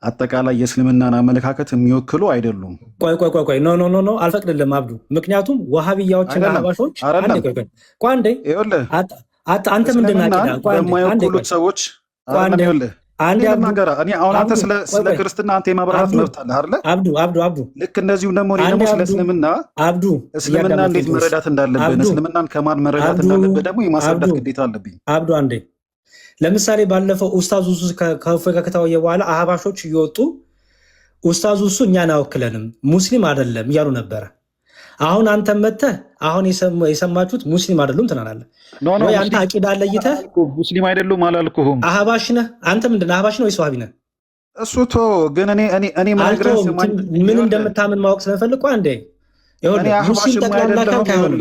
አጠቃላይ የእስልምናን አመለካከት የሚወክሉ አይደሉም። ቆይ ኖ አልፈቅድልም አብዱ። ምክንያቱም ወሃቢያዎችና አህባሾች አንዴ አንተ ምንድን የማይወክሉት ሰዎች አንዴ እኔ አሁን አንተ ስለ ክርስትና አንተ የማብራራት መብት አለህ አይደለ? አብዱ ልክ እንደዚሁም ደግሞ እኔ ደግሞ ስለ እስልምና እንዴት መረዳት እንዳለብን እስልምናን ከማን መረዳት እንዳለብን ደግሞ የማስረዳት ግዴታ አለብኝ። አብዱ አንዴ ለምሳሌ ባለፈው ኡስታዝ ኡሱ ከፎይ ከተወየ በኋላ አህባሾች እየወጡ ኡስታዝ ኡሱ እኛን አወክለንም ሙስሊም አይደለም እያሉ ነበረ። አሁን አንተ መተህ አሁን የሰማችሁት ሙስሊም አይደሉም ትናናለህ ወይ? አንተ አቂዳ ለይተህ ሙስሊም አይደሉም አላልኩህም። አህባሽ ነህ አንተ። ምንድነው አህባሽ ነው ወይስ ዋሃቢ ነህ? እሱ ቶ ግን እኔ ማግረስ ምን እንደምታምን ማወቅ ስለፈልኩ አንዴ ይኸውልህ ሙስሊም ጠቅላላ ካይሆን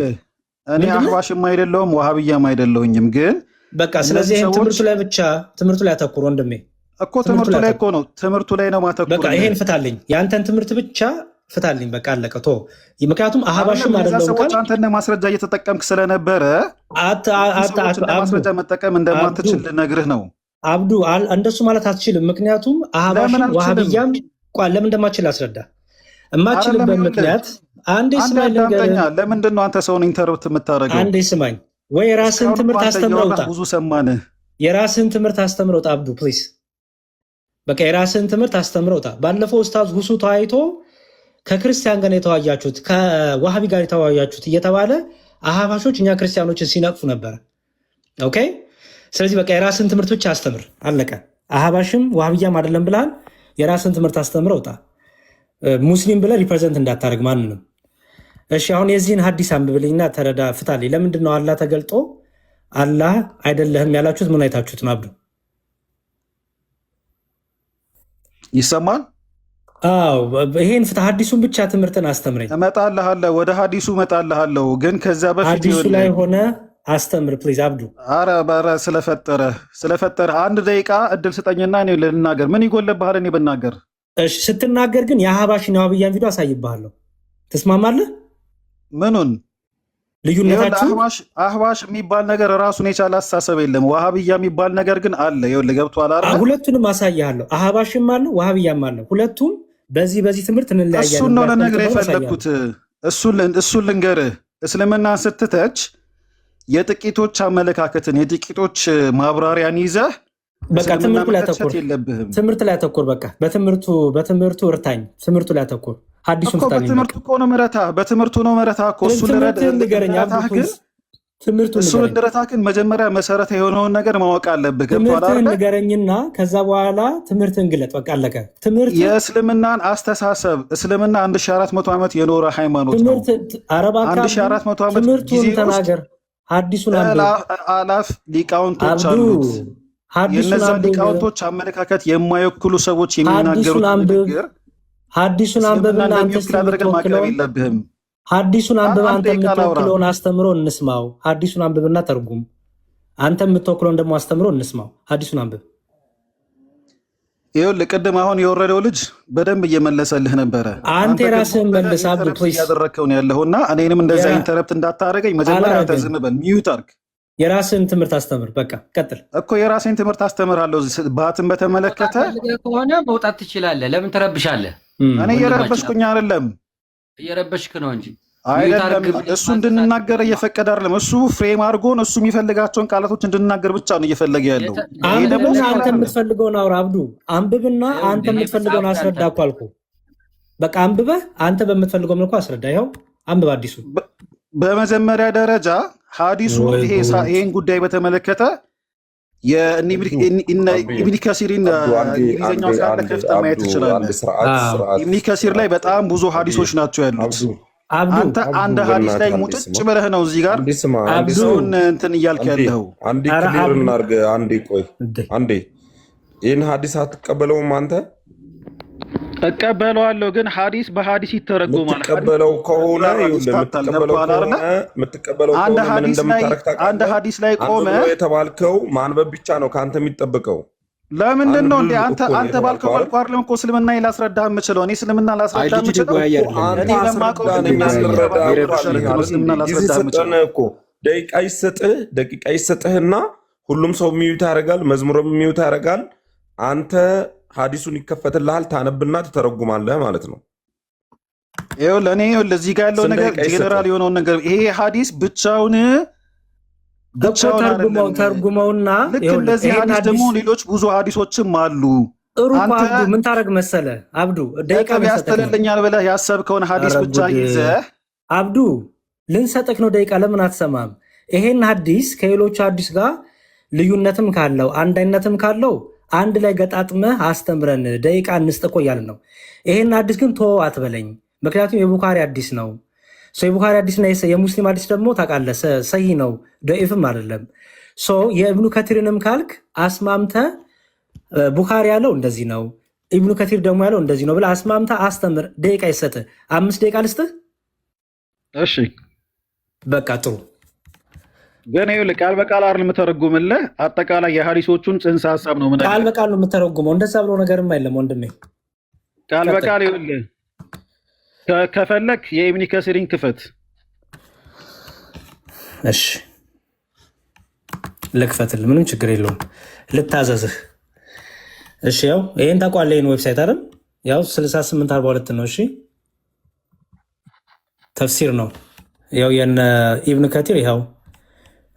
እኔ አህባሽም አይደለሁም ዋሃብያም አይደለሁኝም ግን በቃ ስለዚህ ትምህርቱ ላይ አተኩር ወንድሜ እኮ ትምህርቱ ላይ ነው ማተኩር። በቃ ይሄን ፍታልኝ፣ ያንተን ትምህርት ብቻ ፍታልኝ። በቃ አለቀ። ምክንያቱም አህባሽም አይደለም ካል አንተን ማስረጃ እየተጠቀምክ ስለነበረ ማስረጃ መጠቀም እንደማትችል ልነግርህ ነው። አብዱ እንደሱ ማለት አትችልም። ምክንያቱም አህባሽም ዋሃብያም ለምን እንደማትችል አስረዳ። እማትችልበት ምክንያት አንዴ ስማኝ። ለምንድን ነው አንተ ሰውን ኢንተርፕት የምታደርገው? አንዴ ስማኝ። ወይ የራስህን ትምህርት አስተምረውጣ። ብዙ ሰማንህ። የራስህን ትምህርት አስተምረውጣ አብዱ ፕሊዝ። በቃ የራስህን ትምህርት አስተምረውጣ። ባለፈው ኡስታዝ ሁሱ ተዋይቶ ከክርስቲያን ጋር የተዋያችሁት ከዋሃቢ ጋር የተዋያችሁት እየተባለ አህባሾች እኛ ክርስቲያኖችን ሲነቅፉ ነበረ። ኦኬ። ስለዚህ በቃ የራስህን ትምህርት ብቻ አስተምር፣ አለቀ። አህባሽም ዋሃብያም አይደለም ብለሃል። የራስህን ትምህርት አስተምረውጣ። ሙስሊም ብለህ ሪፕሬዘንት እንዳታደርግ ማንንም። እሺ አሁን የዚህን ሀዲስ አንብብልኝና ተረዳ፣ ፍታልኝ። ለምንድን ነው አላህ ተገልጦ አላህ አይደለህም ያላችሁት? ምን አይታችሁት ነው? አብዱ ይሰማል? አዎ ይሄን ፍታ። ሀዲሱን ብቻ ትምህርትን አስተምረኝ። እመጣልሃለሁ፣ ወደ ሀዲሱ እመጣልሃለሁ። ግን ከዚያ በፊት ሀዲሱ ላይ ሆነ አስተምር ፕሊዝ። አብዱ ኧረ ስለፈጠረ አንድ ደቂቃ እድል ስጠኝና እኔ ልናገር። ምን ይጎልብሃል እኔ ብናገር? እሺ ስትናገር ግን የአህባሽን የዋሃብያን ቪዲዮ አሳይብሃለሁ። ትስማማለህ? ምኑን? ልዩነታችሁ አህባሽ የሚባል ነገር ራሱን የቻለ አስተሳሰብ የለም። ዋሃብያ የሚባል ነገር ግን አለ። ይኸውልህ ገብቶሃል አይደል? ሁለቱንም አሳይሃለሁ። አህባሽም አለ ዋሃብያም አለ። ሁለቱም በዚህ ትምህርት እንለያያለን። እሱን ነው ለነገር የፈለግኩት። እሱን ልንገርህ። እስልምና ስትተች የጥቂቶች አመለካከትን የጥቂቶች ማብራሪያን ይዘህ በቃ ትምህርቱ ላይ አተኩር። ትምህርት ላይ አተኩር። በቃ በትምህርቱ እርታኝ። ትምህርቱ ላይ አተኩር። ሀዲሱን ፍታልኝ። በትምህርቱ እኮ ነው መረታ። በትምህርቱ ነው መረታ እኮ እሱ ልረታ ግን መጀመሪያ መሰረታዊ የሆነውን ነገር ማወቅ አለብህ። ትምህርትን ንገረኝና ከዛ በኋላ ትምህርትን ግለጥ። በቃ አለቀ። የእስልምናን አስተሳሰብ እስልምና 1400 ዓመት የኖረ ሃይማኖት ነው። 1400 ዓመት ትምህርቱን ተናገር። ሀዲሱን አላፍ ሊቃውንቶች አሉት። የእነዚያ ሊቃውንቶች አመለካከት የማይወክሉ ሰዎች የሚናገሩት ንግግር ሀዲሱን አንብብና ሀዲሱን አንብብ። አንተ የምትወክለውን አስተምሮ እንስማው። ሀዲሱን አንብብና ተርጉም። አንተ የምትወክለውን ደግሞ አስተምሮ እንስማው። ሀዲሱን አንብብ። ይኸውልህ ቅድም አሁን የወረደው ልጅ በደንብ እየመለሰልህ ነበረ። አንተ የራስህን መልስ አብዱ ፕሊዝ። እያደረግከው ነው ያለውና እኔንም እንደዛ ኢንተረፕት እንዳታደርገኝ መጀመሪያ አንተ ዝም በል፣ ሚዩት አድርግ። የራስህን ትምህርት አስተምር። በቃ ቀጥል እኮ የራስህን ትምህርት አስተምራለሁ። ባትን በተመለከተ ከሆነ መውጣት ትችላለህ። ለምን ትረብሻለህ? እኔ እየረበሽኩኝ አይደለም። እየረበሽክ ነው እንጂ አይደለም። እሱ እንድንናገር እየፈቀደ አይደለም። እሱ ፍሬም አድርጎን እሱ የሚፈልጋቸውን ቃላቶች እንድንናገር ብቻ ነው እየፈለገ ያለው። አንብብና አንተ የምትፈልገውን አውራ አብዱ። አንብብና አንተ የምትፈልገውን አስረዳ እኮ አልኩህ። በቃ አንብበህ አንተ በምትፈልገው መልኩ አስረዳ። ይኸው አንብብ አዲሱ። በመጀመሪያ ደረጃ ሀዲሱ ይሄን ጉዳይ በተመለከተ ኢብኒ ከሲርን እንግሊዝኛው ካለ ከፍተህ ማየት ትችላለህ። ኢብኒ ከሲር ላይ በጣም ብዙ ሀዲሶች ናቸው ያሉት። አንተ አንድ ሀዲስ ላይ ሙጭጭ ብለህ ነው እዚህ ጋር ሰውን እንትን እያልክ ያለኸው። አንዴ ክሊር እናድርግ። አንዴ ቆይ፣ አንዴ ይህን ሀዲስ አትቀበለውም አንተ? እቀበለዋለሁ፣ ግን ሀዲስ በሀዲስ ይተረጎማል። የምትቀበለው ከሆነ አንድ ሀዲስ ላይ ቆመ የተባልከው ማንበብ ብቻ ነው ከአንተ የሚጠበቀው። ለምንድን ነው እንዴ? አንተ ባልከው መልኩ አይደለም እኮ እስልምና ላስረዳህ የምችለው። እኔ እስልምና ላስረዳህ የምችለው እኔ ለማውቀው እኮ ደቂቃ ይሰጥህና ሁሉም ሰው ሚዩት ያደርጋል፣ መዝሙርም ሚዩት ያደርጋል። አንተ ሀዲሱን ይከፈትልሃል፣ ታነብና ትተረጉማለህ ማለት ነው። ይኸው ለእኔ እዚህ ጋር ያለው ነገር ጄኔራል የሆነውን ነገር ይሄ ሀዲስ ብቻውን ተርጉመውና ልክ እንደዚህ ሀዲስ ደግሞ ሌሎች ብዙ ሀዲሶችም አሉ። ጥሩ አብዱ ምን ታረግ መሰለ አብዱ ደቂቃ ያስተለልኛል ብለህ ያሰብከውን ሀዲስ ብቻ ይዘህ አብዱ ልንሰጥክ ነው ደቂቃ ለምን አትሰማም? ይሄን ሀዲስ ከሌሎቹ ሀዲስ ጋር ልዩነትም ካለው አንድ አይነትም ካለው አንድ ላይ ገጣጥመህ አስተምረን ደቂቃ እንስጥቆ እያልን ነው። ይሄን ሀዲስ ግን ቶ አትበለኝ፣ ምክንያቱም የቡኻሪ ሀዲስ ነው። የቡኻሪ ሀዲስና የሙስሊም ሀዲስ ደግሞ ታውቃለህ ሰሂህ ነው፣ ደኢፍም አይደለም። የእብኑ ከቲርንም ካልክ አስማምተ ቡኻሪ ያለው እንደዚህ ነው፣ ኢብኑ ከቲር ደግሞ ያለው እንደዚህ ነው ብለህ አስማምተ አስተምር። ደቂቃ ይሰጥህ፣ 5 ደቂቃ ልስጥህ። እሺ በቃ ጥሩ። ግን ይኸውልህ ቃል በቃል አይደል የምተረጉምልህ፣ አጠቃላይ የሀዲሶቹን ጽንሰ ሀሳብ ነው። ምን ቃል በቃል ነው የምተረጉመው? እንደዛ ብሎ ነገርም አይደለም ወንድሜ። ቃል በቃል ይኸውልህ ከፈለክ የኢብኑ ከሲርን ክፈት። እሺ ልክፈትልህ፣ ምንም ችግር የለውም፣ ልታዘዝህ። እሺ ያው ይሄን ታውቀዋለህ፣ ይሄን ዌብሳይት አይደል? ያው 6842 ነው። እሺ ተፍሲር ነው ያው የነ ኢብኑ ከቲር ይኸው።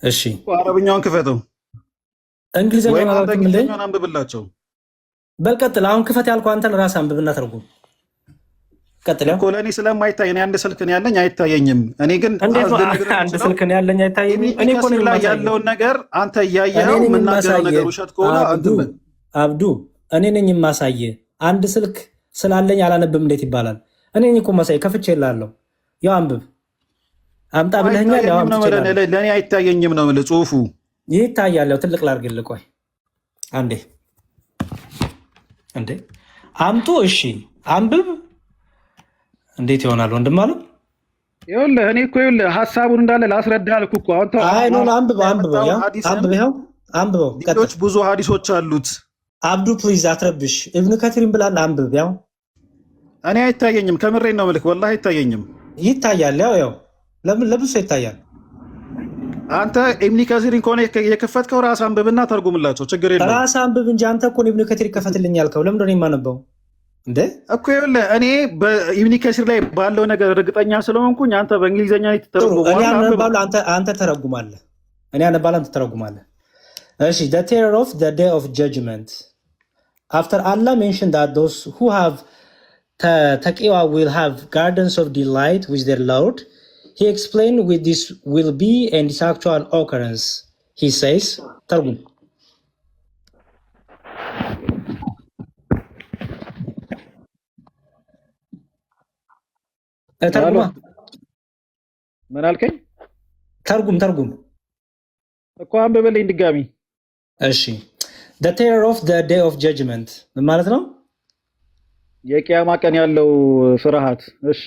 እሺ አረብኛውን ክፈተው፣ እንግሊዝኛውን አንብብላቸው። በል ቀጥል። አሁን ክፈት ያልኩህ አንተን ራስህ አንብብና ተርጉም። ቀጥል። እኮ ለእኔ ስለማይታይ እኔ አንድ ስልክ ነው ያለኝ አይታየኝም። እኔ ግን አንድ ስልክ ነው ያለኝ አይታየኝም። እኔ እኮ ላይ ያለውን ነገር አንተ እያየኸው የምናገረው ነገር ውሸት ከሆነ አብዱ እኔ ነኝ የማሳየህ። አንድ ስልክ ስላለኝ አላነብም እንዴት ይባላል? እኔ ነኝ እኮ ማሳየህ። ከፍቼ እልሃለሁ፣ ያው አንብብ። አምጣ ብለኸኛል። ያው ለእኔ አይታየኝም ነው የምልህ። ጽሁፉ ይታያል። ያው ትልቅ ላድርግልህ። ቆይ አንዴ እንዴ አምጡ። እሺ አንብብ። እንዴት ይሆናል ወንድም አለው? ይኸውልህ እኔ እኮ ይኸውልህ ሀሳቡን እንዳለ ላስረዳህ አልኩህ እኮ። አይ ነው አንብበው፣ አንብበው፣ ያው አንብበው፣ አንብበው። ሌሎች ብዙ ሀዲሶች አሉት። አብዱ ፕሊዝ አትረብሽ። ኢብኑ ከቲርን ብላል፣ አንብብ። ያው እኔ አይታየኝም፣ ከምሬን ነው የምልህ፣ ወላሂ አይታየኝም። ይታያል። ያው ለምን ለብሶ ይታያል? አንተ ኢብኑ ከቲርን ከሆነ የከፈትከው ራስህ አንብብና ተርጉምላቸው፣ ችግር የለም። ራስህ አንብብ እንጂ አንተ እኮ ኢብኑ ከቲር ይከፈትልኝ ያልከው ለምንድን ነው የማነበው? እንዴ እኮ ይኸውልህ እኔ በኢብኑ ከሲር ላይ ባለው ነገር እርግጠኛ ስለሆንኩኝ አንተ በእንግሊዝኛ አንተ ተረጉማለህ፣ እኔ አነባለሁ፣ አንተ ተረጉማለህ። እሺ the terror of the day of judgment after Allah mentioned that those who have taqwa will have gardens of delight with their Lord, he explained with this will be and its actual occurrence. He says ተርጉም ምን አልከኝ? ተርጉም እኮ አንብበልኝ ድጋሚ። እሺ the terror of the day of judgment ምን ማለት ነው? የቂያማ ቀን ያለው ፍርሃት። እሺ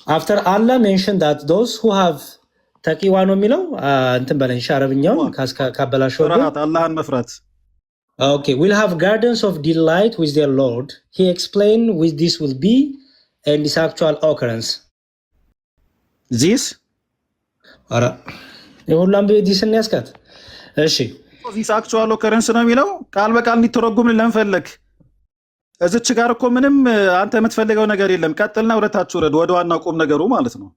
after Allah mentioned that those who have ተቂዋ ነው የሚለው እንትን በለኝ አረብኛውን ካበላሸው ፍርሃት አላህን መፍራት። okay will have gardens of delight with their Lord, he explained with this will be and its actual occurrence. this አራ የሁላም በዲስን ያስካት። እሺ this actual occurrence ነው የሚለው ቃል በቃል እንዲተረጉም ለምፈልግ እዚች ጋር እኮ ምንም አንተ የምትፈልገው ነገር የለም። ቀጥልና ወደታች ወረድ፣ ወደ ዋናው ቁም ነገሩ ማለት ነው።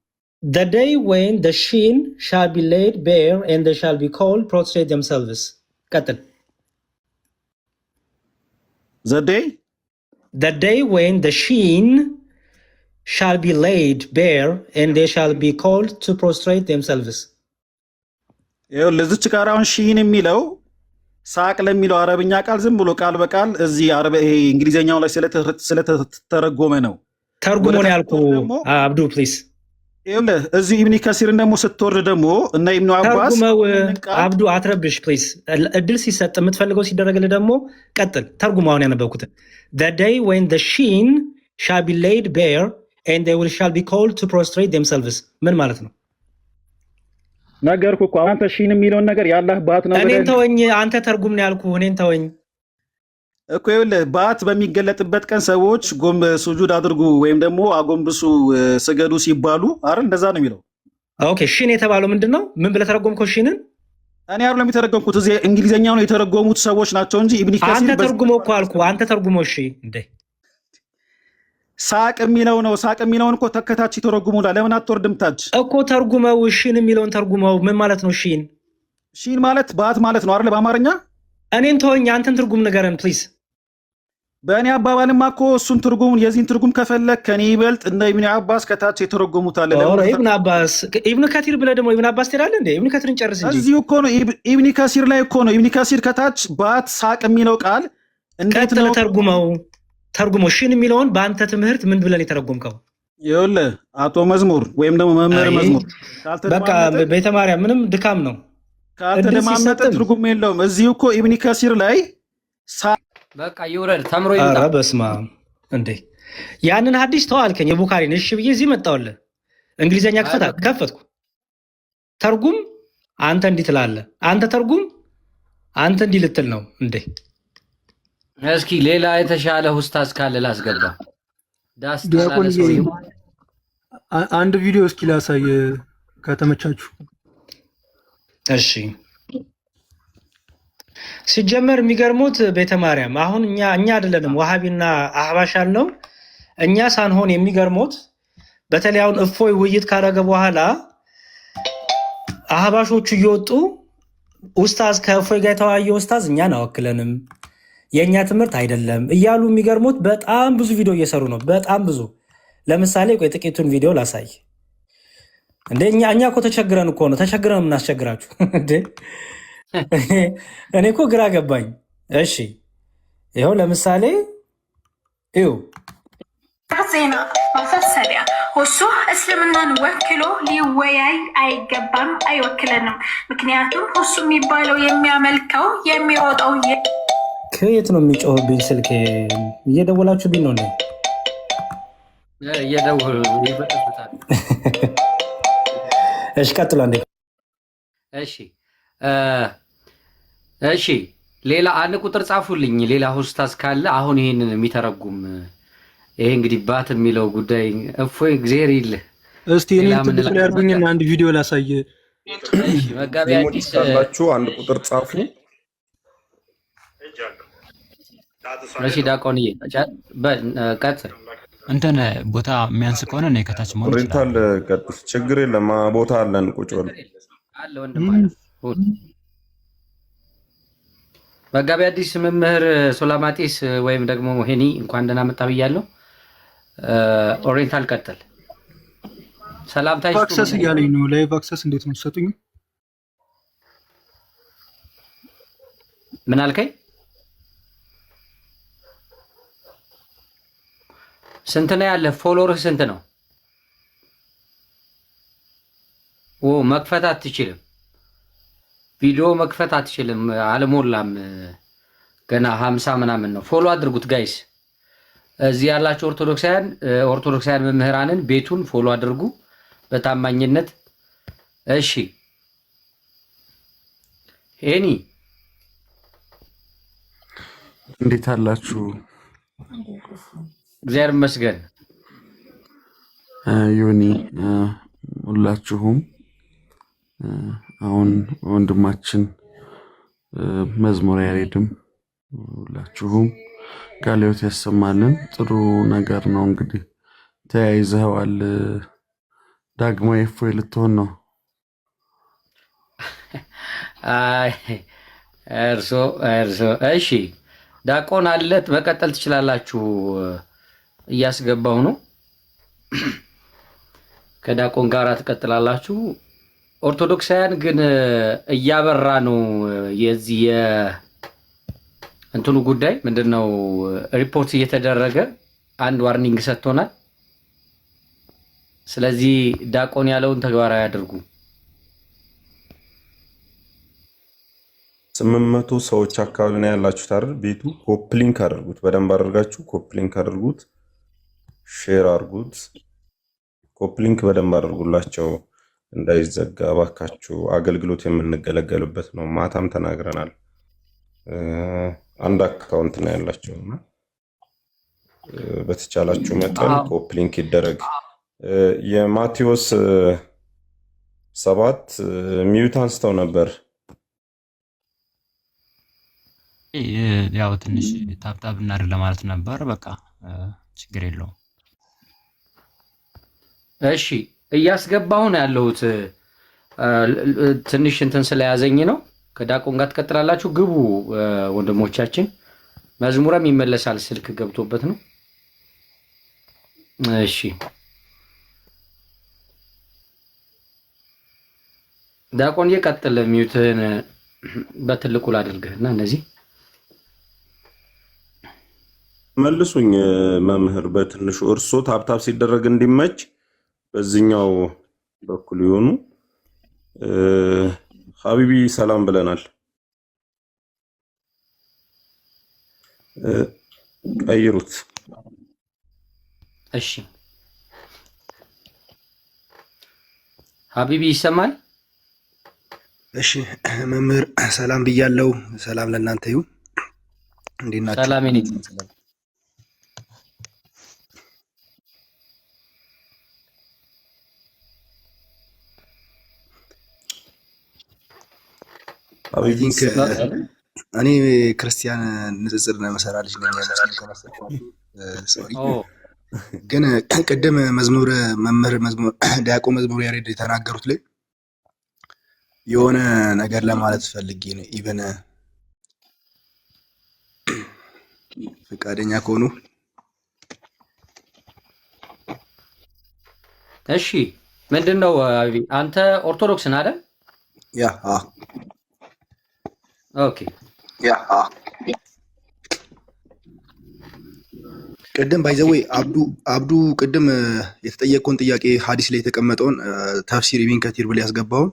the day when the sheep shall be laid bare and they shall be called prostrate themselves. ቀጥል። the day when the sheep shall be laid bare and they shall be called to prostrate themselves. ይኸው ለዚች ጋር አሁን ሺን የሚለው ሳቅ ለሚለው አረብኛ ቃል ዝም ብሎ ቃል በቃል እዚህ ይሄ እንግሊዘኛው ላይ ስለተተረጎመ ነው። ተርጉሞ ነው ያልኩህ አብዱ ፕሊዝ። ይኸውልህ እዚህ ኢብኑ ከሲርን ደግሞ ስትወርድ ደግሞ እና ኢብኑ አባስ አብዱ አትረብሽ ፕሊዝ። እድል ሲሰጥ የምትፈልገው ሲደረግልህ ደግሞ ቀጥል። ተርጉሞ አሁን ያነበብኩትን the day when the sheep shall be laid bare and they shall be called to prostrate themselves ምን ማለት ነው? ነገርኩህ እኮ አንተ ሺን የሚለውን ነገር ያላህ ባት ነው። እኔን ተወኝ፣ አንተ ተርጉም ነው ያልኩህ፣ እኔን ተወኝ እኮ። ይኸውልህ ባት በሚገለጥበት ቀን ሰዎች ሱጁድ አድርጉ ወይም ደግሞ አጎንብሱ ስገዱ ሲባሉ አይደል? እንደዛ ነው የሚለው። ኦኬ ሺን የተባለው ምንድን ነው? ምን ብለህ ተረጎምከው ሺንን? እኔ አይደለም የተረጎምኩት፣ እዚህ እንግሊዘኛው ነው የተረጎሙት ሰዎች ናቸው እንጂ ኢብኑ ከሲር አንተ ተርጉመው እኮ አልኩህ። አንተ ተርጉመው። እሺ እንዴ ሳቅ የሚለው ነው። ሳቅ የሚለውን እኮ ተከታች ተረጉሙላ። ለምን አትወርድም ታች እኮ ተርጉመው። እሺን የሚለውን ተርጉመው። ምን ማለት ነው? ሺን ሺን ማለት ባት ማለት ነው አይደል? በአማርኛ እኔን ተወኝ፣ አንተን ትርጉም ንገረን ፕሊዝ። በእኔ አባባልማ እኮ እሱን ትርጉም የዚህን ትርጉም ከፈለግ ከኔ ይበልጥ እንደ ኢብኑ አባስ ከታች የተረጎሙታል። ኢብኑ አባስ ኢብኑ ከሲር ብለህ ደግሞ ኢብኑ አባስ ትላለህ እንዴ? ኢብኑ ከሲርን ጨርስ እንጂ እዚሁ እኮ ነው። ኢብኑ ከሲር ላይ እኮ ነው። ኢብኑ ከሲር ከታች ባት ሳቅ የሚለው ቃል እንዴት ነው ተርጉመው ሺን የሚለውን በአንተ ትምህርት ምን ብለን የተረጎምከው? ይኸውልህ አቶ መዝሙር ወይም ደግሞ መምህር መዝሙር በቃ ቤተ ማርያም ምንም ድካም ነው። ካልተደማመጠ ትርጉም የለውም። እዚሁ እኮ ኢብኑ ከሲር ላይ በቃ ይውረድ ተምሮ ይምጣ። ኧረ በስመ አብ እንዴ! ያንን ሐዲስ ተዋልከኝ የቡኻሪን። እሺ ብዬ እዚህ መጣሁልህ። እንግሊዘኛ ከፈትኩ። ተርጉም አንተ እንዲህ ትላለህ። አንተ ተርጉም አንተ እንዲህ ልትል ነው እንዴ? እስኪ ሌላ የተሻለ ኡስታዝ ካለ ላስገባ። ዳስ ዲያቆን አንድ ቪዲዮ እስኪ ላሳይ ከተመቻችሁ። እሺ ሲጀመር የሚገርሙት ቤተ ማርያም አሁን እኛ አይደለንም ዋሃቢና አህባሽ ያልነው እኛ ሳንሆን የሚገርሙት በተለይ አሁን እፎይ ውይይት ካደረገ በኋላ አህባሾቹ እየወጡ ኡስታዝ ከእፎይ ጋር የተወያየ ኡስታዝ እኛን አወክለንም የእኛ ትምህርት አይደለም እያሉ የሚገርሙት በጣም ብዙ ቪዲዮ እየሰሩ ነው። በጣም ብዙ። ለምሳሌ ቆይ ጥቂቱን ቪዲዮ ላሳይ። እንደ እኛ እኮ ተቸግረን እኮ ነው ተቸግረን የምናስቸግራችሁ እንዴ? እኔ እኮ ግራ ገባኝ። እሺ ይኸው ለምሳሌ ይኸው ዜና ማሳሰቢያ እሱ እስልምናን ወክሎ ሊወያይ አይገባም፣ አይወክለንም። ምክንያቱም እሱ የሚባለው የሚያመልከው የሚሮጠው ከየት ነው የሚጮህብኝ? ስልክ እየደወላችሁብኝ ነው እንዴ? እየደወሉ ይበጠብጣል። እሺ ቀጥሉ አንዴ። እሺ ሌላ አንድ ቁጥር ጻፉልኝ። ሌላ ኡስታዝ ካለ አሁን ይሄንን የሚተረጉም ይሄ እንግዲህ ባት የሚለው ጉዳይ እፎይ እግዚአብሔር ይልህ። እስቲ እኔ ትልቅ ላይ አድርጉኝና አንድ ቪዲዮ ላሳየ። እሺ መጋቢ አዲስ ካላችሁ አንድ ቁጥር ጻፉ። እሺ ዳቆንዬ ቀጥል። እንትን ቦታ የሚያንስ ከሆነ ነው ከታች ማለት ነው። ሬንታል ቀጥል፣ ችግር የለም ቦታ አለን። ቁጭ በል አለ ወንድም አለ። መጋቢ አዲስ መምህር ሶላማጢስ ወይም ደግሞ ሄኒ እንኳን ደህና መጣ ብያለሁ። ኦሪየንታል ቀጥል። ሰላምታ ይስጡ። አክሰስ እያለኝ ነው። ላይቭ አክሰስ እንዴት ነው የምትሰጡኝ? ምን አልከኝ? ስንት ነው ያለ? ፎሎወርህ ስንት ነው? መክፈት አትችልም። ቪዲዮ መክፈት አትችልም። አልሞላም ገና 50 ምናምን ነው። ፎሎ አድርጉት ጋይስ። እዚህ ያላችሁ ኦርቶዶክሳውያን መምህራንን ቤቱን ፎሎ አድርጉ በታማኝነት። እሺ ሄኒ እንዴት አላችሁ? እግዚአብሔር ይመስገን። ዮኒ ሁላችሁም አሁን ወንድማችን መዝሙር ያሬድም ሁላችሁም ቃልዮት ያሰማልን። ጥሩ ነገር ነው። እንግዲህ ተያይዘዋል። ዳግሞ እፎይ ልትሆን ነው። እርሶ እሺ ዳቆን አለት መቀጠል ትችላላችሁ። እያስገባው ነው። ከዳቆን ጋር ትቀጥላላችሁ። ኦርቶዶክሳውያን ግን እያበራ ነው። የዚህ እንትኑ ጉዳይ ምንድነው? ሪፖርት እየተደረገ አንድ ዋርኒንግ ሰጥቶናል። ስለዚህ ዳቆን ያለውን ተግባራዊ አድርጉ። 800 ሰዎች አካባቢ ነው ያላችሁት አይደል? ቤቱ ኮፕሊንክ አድርጉት፣ በደንብ አድርጋችሁ ኮፕሊንክ አድርጉት፣ ሼር አድርጉት። ኮፕሊንክ በደንብ አድርጉላቸው እንዳይዘጋ ባካችሁ። አገልግሎት የምንገለገልበት ነው። ማታም ተናግረናል። አንድ አካውንት ነው ያላቸውና በተቻላችሁ መጠን ኮፕሊንክ ይደረግ። የማቴዎስ 7 ሚዩት አንስተው ነበር። ያው ትንሽ ታብታብ እናድርግ ለማለት ነበር። በቃ ችግር የለውም። እሺ እያስገባሁ ነው ያለሁት። ትንሽ እንትን ስለያዘኝ ነው። ከዳቆን ጋር ትቀጥላላችሁ። ግቡ ወንድሞቻችን። መዝሙረም ይመለሳል። ስልክ ገብቶበት ነው። እሺ ዳቆን እየቀጥል። ሚዩትን በትልቁ ላድርግህና እነዚህ መልሱኝ መምህር በትንሹ እርሶ ታብታብ ሲደረግ እንዲመች በዚህኛው በኩል ይሆኑ። ሀቢቢ ሰላም ብለናል። ቀይሩት። እሺ ሀቢቢ ይሰማል? እሺ መምህር ሰላም ብያለው። ሰላም ለእናንተ ይሁን። እንዴት ናችሁ? ሰላም ነኝ። እኔ ክርስቲያን ንጽጽር መሰራ ልጅ ነኝ። ሶሪ ግን ቅድም መምህር ዲያቆን መዝሙር ያሬድ የተናገሩት ላይ የሆነ ነገር ለማለት ፈልጌ ነው። ኢቨን ፈቃደኛ ከሆኑ እሺ። ምንድነው አንተ ኦርቶዶክስ ነህ አይደል? ያ ኦኬ። ቅድም ባይዘዌ አብዱ ቅድም የተጠየቀውን ጥያቄ ሀዲስ ላይ የተቀመጠውን ተፍሲር ኢብን ከቲር ብሎ ያስገባውን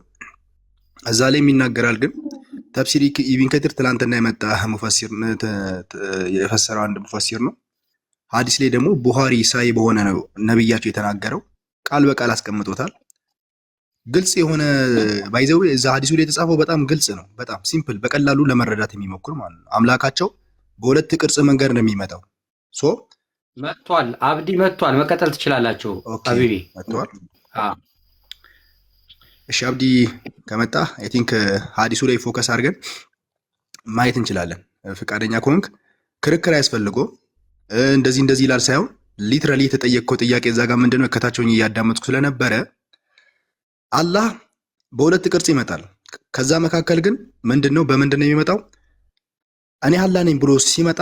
እዛ ላይ የሚናገራል። ግን ተፍሲር ኢብን ከቲር ትላንትና የመጣ ሙፈሲር የፈሰረው አንድ ሙፈሲር ነው። ሀዲስ ላይ ደግሞ ቡሃሪ ሳይ በሆነ ነው ነብያቸው የተናገረው ቃል በቃል አስቀምጦታል። ግልጽ የሆነ ባይዘው እዛ ሀዲሱ ላይ የተጻፈው በጣም ግልጽ ነው። በጣም ሲምፕል በቀላሉ ለመረዳት የሚሞክር ማለት ነው። አምላካቸው በሁለት ቅርጽ መንገድ ነው የሚመጣው። ሶ መጥቷል። አብዲ መጥቷል። መቀጠል ትችላላችሁ። አቢቢ መጥቷል። እሺ አብዲ ከመጣ አይ ቲንክ ሀዲሱ ላይ ፎከስ አድርገን ማየት እንችላለን። ፈቃደኛ ከሆንክ ክርክር አያስፈልገው። እንደዚህ ይላል ሳይሆን ሊትራሊ የተጠየቀው ጥያቄ እዛ ጋር ምንድነው ከታቸውን እያዳመጥኩ ስለነበረ አላህ በሁለት ቅርጽ ይመጣል። ከዛ መካከል ግን ምንድነው በምንድነው የሚመጣው? እኔ አላህ ነኝ ብሎ ሲመጣ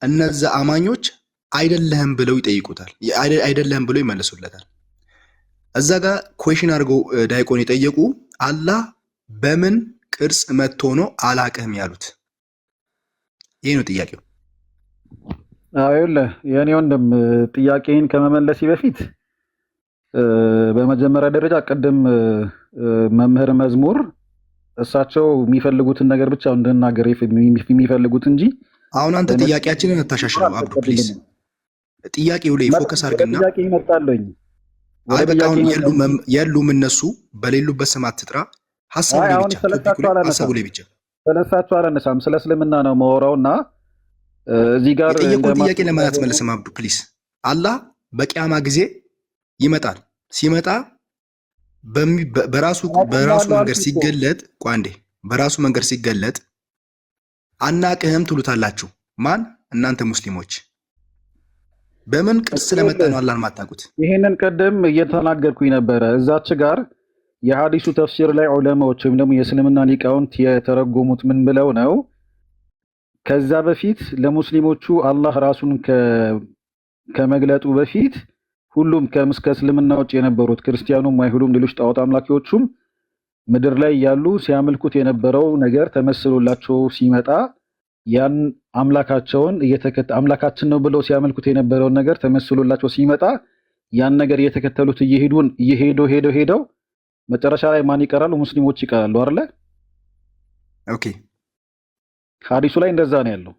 እነዛ አማኞች አይደለህም ብለው ይጠይቁታል። አይደለህም ብለው ይመልሱለታል። እዛ ጋር ኩዌሽን አድርገው ዳይቆን የጠየቁ አላህ በምን ቅርጽ መጥቶ ነው አላቅህም ያሉት? ይሄ ነው ጥያቄው። ይኸውልህ የእኔ ወንድም ጥያቄን ከመመለሴ በፊት በመጀመሪያ ደረጃ ቅድም መምህር መዝሙር እሳቸው የሚፈልጉትን ነገር ብቻ እንድናገር የሚፈልጉት እንጂ አሁን አንተ ጥያቄያችንን አታሻሽለው አብዱ ፕሊዝ። ጥያቄው ላይ ፎከስ አድርግና ጥያቄ ይመጣልኝ። አይ በቃ አሁን የሉም እነሱ በሌሉበት ስም አትጥራ። ሐሳቡ ላይ ብቻ ስለሳቸው አላነሳም። ስለ እስልምና ነው የማወራውና እዚህ ጋር የጠየቁን ጥያቄ ለምን አትመልስም አብዱ ፕሊዝ? አላህ በቂያማ ጊዜ ይመጣል። ሲመጣ በራሱ መንገድ ሲገለጥ ቋንዴ በራሱ መንገድ ሲገለጥ አናቅህም ትሉታላችሁ። ማን? እናንተ ሙስሊሞች። በምን ቅርጽ ስለመጣ ነው አላህን ማታውቁት? ይሄንን ቀደም እየተናገርኩኝ ነበረ። እዛች ጋር የሐዲሱ ተፍሲር ላይ ዑለማዎች ወይም ደግሞ የእስልምና ሊቃውንት የተረጎሙት ምን ብለው ነው? ከዛ በፊት ለሙስሊሞቹ አላህ ራሱን ከመግለጡ በፊት ሁሉም ከእስልምና ውጭ የነበሩት ክርስቲያኑም፣ አይሁዱም፣ ሌሎች ጣዖት አምላኪዎቹም ምድር ላይ ያሉ ሲያመልኩት የነበረው ነገር ተመስሎላቸው ሲመጣ ያን አምላካቸውን አምላካችን ነው ብለው ሲያመልኩት የነበረውን ነገር ተመስሎላቸው ሲመጣ ያን ነገር እየተከተሉት ሄደው መጨረሻ ላይ ማን ይቀራሉ? ሙስሊሞች ይቀራሉ አይደለ? ኦኬ ሐዲሱ ላይ እንደዛ ነው ያለው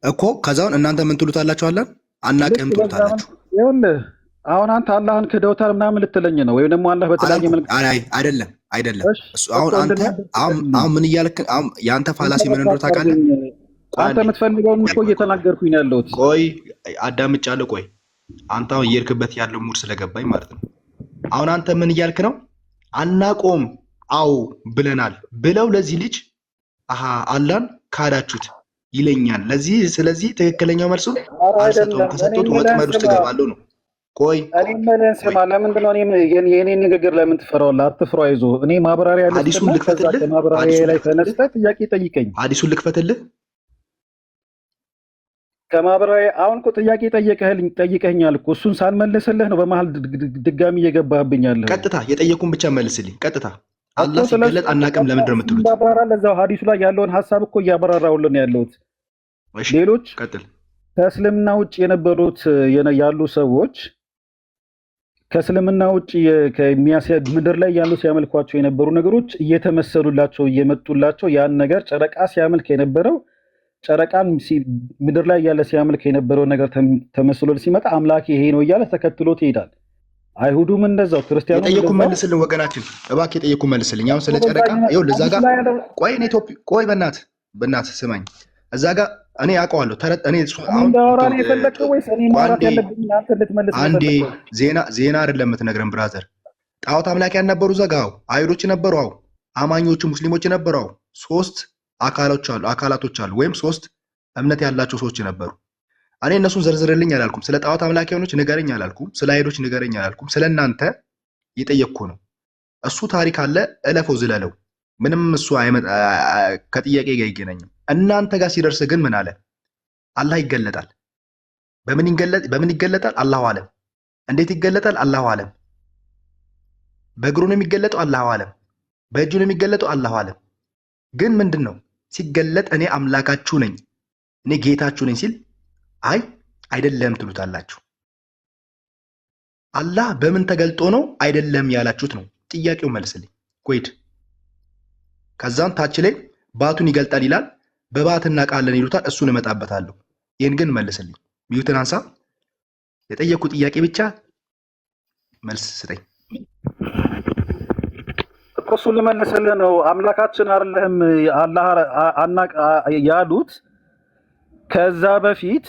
እኮ። ከዛውን እናንተ ምን ትሉታላችሁ? አላህ አናቅህም ትሉታላችሁ። ይኸውልህ አሁን አንተ አላህን ክደውታል ምናምን ልትለኝ ነው ወይ ደግሞ አላህ በተለያየ መልኩ አይደለም። አሁን ምን እያልክ የአንተ ፋላሲ ምን እንደሆነ ታውቃለህ? አንተ የምትፈልገውን እኮ እየተናገርኩኝ ነው ያለሁት። ቆይ አዳምጫለሁ። ቆይ አንተ አሁን እየሄድክበት ያለው ሙድ ስለገባኝ ማለት ነው። አሁን አንተ ምን እያልክ ነው? አናቆም አው ብለናል ብለው ለዚህ ልጅ አላህን ካዳችሁት ይለኛል። ስለዚህ ትክክለኛው መልሱ አልሰጠውም። ከሰጠሁት ወጥመድ ውስጥ እገባለሁ ነው። ቆይ እኔ መለን ስማ፣ ለምንድን ነው የኔን ንግግር ለምን ትፈራዋለህ? አትፍራ፣ አይዞህ። እኔ ማብራሪያ ሐዲሱን ልክፈትልህ? ማብራሪያ ላይ ተነስተህ ጥያቄ ጠይቀኝ። ሐዲሱን ልክፈትልህ? ከማብራሪያ አሁን እኮ ጥያቄ ጠይቀኸኛል እኮ እሱን ሳልመልስልህ ነው በመሀል ድጋሚ እየገባህብኛለህ። ቀጥታ የጠየቁን ብቻ መልስልኝ። ቀጥታ አላህ ሲገለጥ አናውቅም ለምንድን ነው የምትሉት? አብራራለህ። እዛው ሐዲሱ ላይ ያለውን ሀሳብ እኮ እያብራራሁልህ ነው ያለሁት። ሌሎች ከእስልምና ውጭ የነበሩት ያሉ ሰዎች ከእስልምና ውጭ ምድር ላይ ያሉ ሲያመልኳቸው የነበሩ ነገሮች እየተመሰሉላቸው እየመጡላቸው ያን ነገር ጨረቃ ሲያመልክ የነበረው ጨረቃን ምድር ላይ ያለ ሲያመልክ የነበረው ነገር ተመስሎ ሲመጣ አምላክ ይሄ ነው እያለ ተከትሎት ይሄዳል። አይሁዱም እንደዛው ክርስቲያኑ የጠየቁ መልስልን፣ ወገናችን እባክህ የጠየቁ መልስልኝ። አሁን ስለ ጨረቃ ይኸውልህ እዛ ጋር ቆይ በእናትህ ስማኝ። እዛ ጋር እኔ አውቀዋለሁ አንዴ ዜና አይደለም የምትነግረን ብራዘር። ጣዖት አምላኪያን ነበሩ እዛ ጋር አይሁዶች ነበሩ፣ አማኞቹ ሙስሊሞች ነበሩ። 3 አካላቶች አሉ ወይም 3 እምነት ያላቸው ሰዎች ነበሩ። እኔ እነሱን ዘርዝርልኝ አላልኩም። ስለ ጣዖት አምላኪያኖች ንገረኝ አላልኩም። ስለ አይሁዶች ንገረኝ አላልኩም። ስለ እናንተ እየጠየቅኩ ነው። እሱ ታሪክ አለ፣ እለፈው፣ ዝለለው። ምንም እሱ ከጥያቄ ጋር አይገናኝም። እናንተ ጋር ሲደርስ ግን ምን አለ? አላህ ይገለጣል። በምን ይገለጣል? አላሁ አለም። እንዴት ይገለጣል? አላሁ አለም። በእግሩ ነው የሚገለጠው? አላሁ አለም። በእጁ ነው የሚገለጠው? አላሁ አለም። ግን ምንድን ነው ሲገለጥ እኔ አምላካችሁ ነኝ እኔ ጌታችሁ ነኝ ሲል አይ አይደለም ትሉታላችሁ። አላህ በምን ተገልጦ ነው አይደለም ያላችሁት ነው ጥያቄው። መልስልኝ ቆይድ። ከዛም ታች ላይ ባቱን ይገልጣል ይላል። በባት እናውቃለን ይሉታል። እሱን እመጣበታለሁ። ይህን ግን መልስልኝ። ሚዩትን አንሳ። የጠየኩ ጥያቄ ብቻ መልስ ስጠኝ። እሱን ልመልስልህ ነው። አምላካችን አይደለህም አላህ ያሉት ከዛ በፊት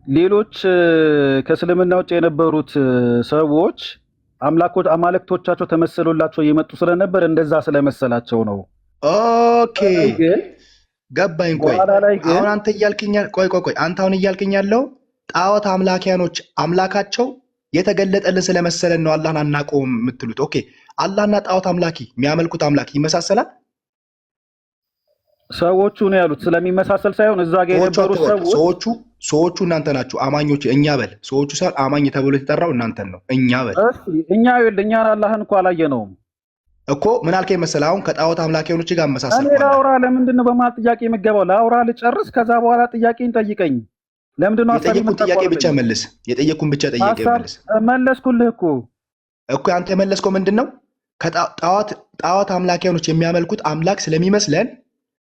ሌሎች ከእስልምና ውጭ የነበሩት ሰዎች አማልክቶቻቸው ተመሰሉላቸው የመጡ ስለነበር እንደዛ ስለመሰላቸው ነው። ኦኬ ገባኝ። ቆይ አሁን አንተ እያልክኝ ቆይ አንተ አሁን እያልክኝ ያለው ጣዖት አምላኪያኖች አምላካቸው የተገለጠልን ስለመሰለን ነው አላህን አናውቀውም የምትሉት። ኦኬ አላህና ጣዖት አምላኪ የሚያመልኩት አምላክ ይመሳሰላል? ሰዎቹ ነው ያሉት። ስለሚመሳሰል ሳይሆን እዛ ጋር የነበሩት ሰዎቹ እናንተ ናችሁ አማኞች። እኛ በል ሰዎቹ ሳይሆን አማኝ ተብሎ የተጠራው እናንተን ነው። እኛ በል እኛ አላህን እኮ አላየነውም እኮ። ምን አልከኝ መሰለህ? አሁን ከጣዖት አምላኪያኖች ጋር መሳሰል እኔ ላውራ። ለምንድን ነው በማለት ጥያቄ የምገባው? ላውራ ልጨርስ፣ ከዛ በኋላ ጥያቄን ጠይቀኝ። ለምንድን ነው የጠየቁን ጥያቄ ብቻ መልስ። የጠየቁን ብቻ ጥያቄ መልስ። መለስኩልህ እኮ አንተ የመለስከው ምንድን ነው? ጣዖት አምላኪያኖች የሚያመልኩት አምላክ ስለሚመስለን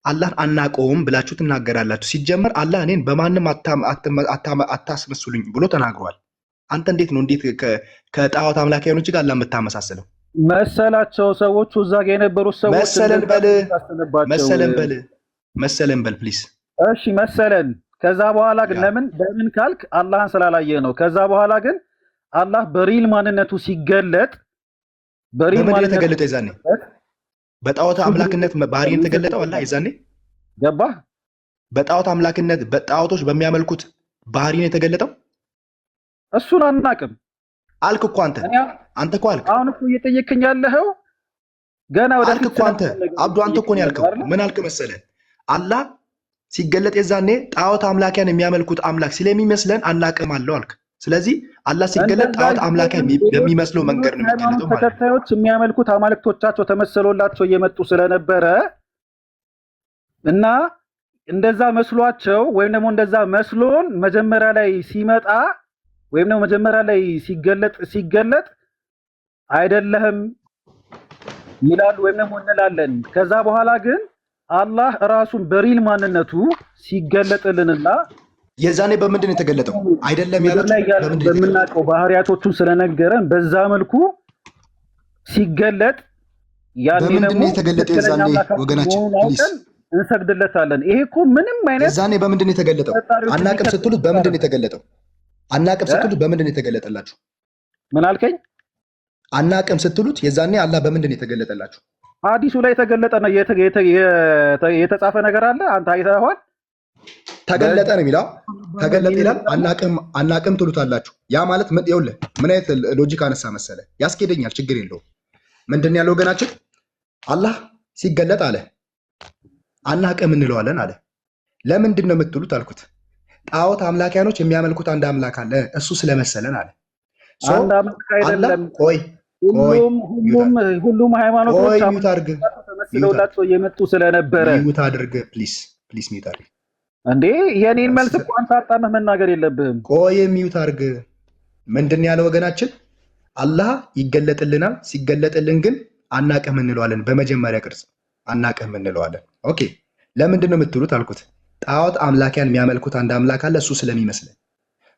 አላህን አናውቀውም ብላችሁ ትናገራላችሁ። ሲጀመር አላህ እኔን በማንም አታስመስሉኝ ብሎ ተናግሯል። አንተ እንዴት ነው ከጣዖት አምላኪያኖች ጋር አላህ የምታመሳስለው? መሰላቸው ሰዎቹ እዛ ጋር የነበሩት ሰዎች መሰለን በል ፕሊዝ። እሺ መሰለን። ከዛ በኋላ ግን ለምን ካልክ አላህን ስላላየ ነው። ከዛ በኋላ ግን አላህ በሪል ማንነቱ ሲገለጥ በምን የተገለጠ የዛኔ በጣዖት አምላክነት ባህሪን ተገለጠው አላህ የዛኔ ገባህ? በጣዖት አምላክነት በጣዖቶች በሚያመልኩት ባህሪን የተገለጠው እሱን አናውቅም አልክ እኮ አንተ እኮ አልክ። አሁን እኮ እየጠየቅኝ ያለኸው ገና ወደ አልክ እኮ አንተ አብዱ፣ አንተ እኮ ነው ያልከው። ምን አልክ መሰለህ? አላህ ሲገለጥ የዛኔ ጣዖት አምላኪያን የሚያመልኩት አምላክ ስለሚመስለን አናውቅም አለው አልክ። ስለዚህ አላህ ሲገለጥ ጣዖት አምላኪያን በሚመስለው መንገድ ነው የሚገለጠው ማለት ነው። ተከታዮች የሚያመልኩት አማልክቶቻቸው ተመሰሎላቸው እየመጡ ስለነበረ እና እንደዛ መስሏቸው ወይም ደግሞ እንደዛ መስሎን መጀመሪያ ላይ ሲመጣ ወይም ደግሞ መጀመሪያ ላይ ሲገለጥ አይደለህም ይላሉ ወይም ደግሞ እንላለን። ከዛ በኋላ ግን አላህ ራሱን በሪል ማንነቱ ሲገለጥልንና የዛኔ በምንድን ነው የተገለጠው? አይደለም ያለው በምናውቀው ባህሪያቶቹን ስለነገረን በዛ መልኩ ሲገለጥ ያኔ ደግሞ የተገለጠ የዛኔ ወገናችን ፕሊዝ እንሰግድለታለን። ይሄ እኮ ምንም አይነት የዛኔ በምንድን ነው የተገለጠው? አናቅም ስትሉት በምንድን ነው የተገለጠው? አናቅም ስትሉት በምንድን ነው የተገለጠላችሁ? ምን አልከኝ? አናቅም ስትሉት የዛኔ አላህ በምንድን ነው የተገለጠላችሁ? ሐዲሱ ላይ የተገለጠ ነው። የተጻፈ ነገር አለ። አንተ አይተኸዋል? ተገለጠ ነው የሚለው። ተገለጠ ይላል። አናቅም ትሉታላችሁ። ያ ማለት ይኸውልህ ምን አይነት ሎጂክ አነሳ መሰለ? ያስኬደኛል፣ ችግር የለውም። ምንድን ያለው ወገናችን? አላህ ሲገለጥ አለ አናቅም እንለዋለን አለ። ለምንድን ነው የምትሉት አልኩት። ጣዖት አምላኪያኖች የሚያመልኩት አንድ አምላክ አለ፣ እሱ ስለመሰለን አለ። አንድ አምላክ አይደለም። ሁሉም ሃይማኖቶች ተመስለውላቸው እየመጡ ስለነበረ ሚውት አድርግ ፕሊስ፣ ሚውት አድርግ እንዴ። የኔን መልስ እኮ አንተ አጣመህ መናገር የለብህም። ቆይ ሚውት አድርግ። ምንድን ያለው ወገናችን? አላህ ይገለጥልናል። ሲገለጥልን ግን አናቅም እንለዋለን። በመጀመሪያ ቅርጽ አናቅም እንለዋለን። ኦኬ ለምንድን ነው የምትሉት አልኩት። ጣዖት አምላኪያን የሚያመልኩት አንድ አምላክ አለ፣ እሱ ስለሚመስለን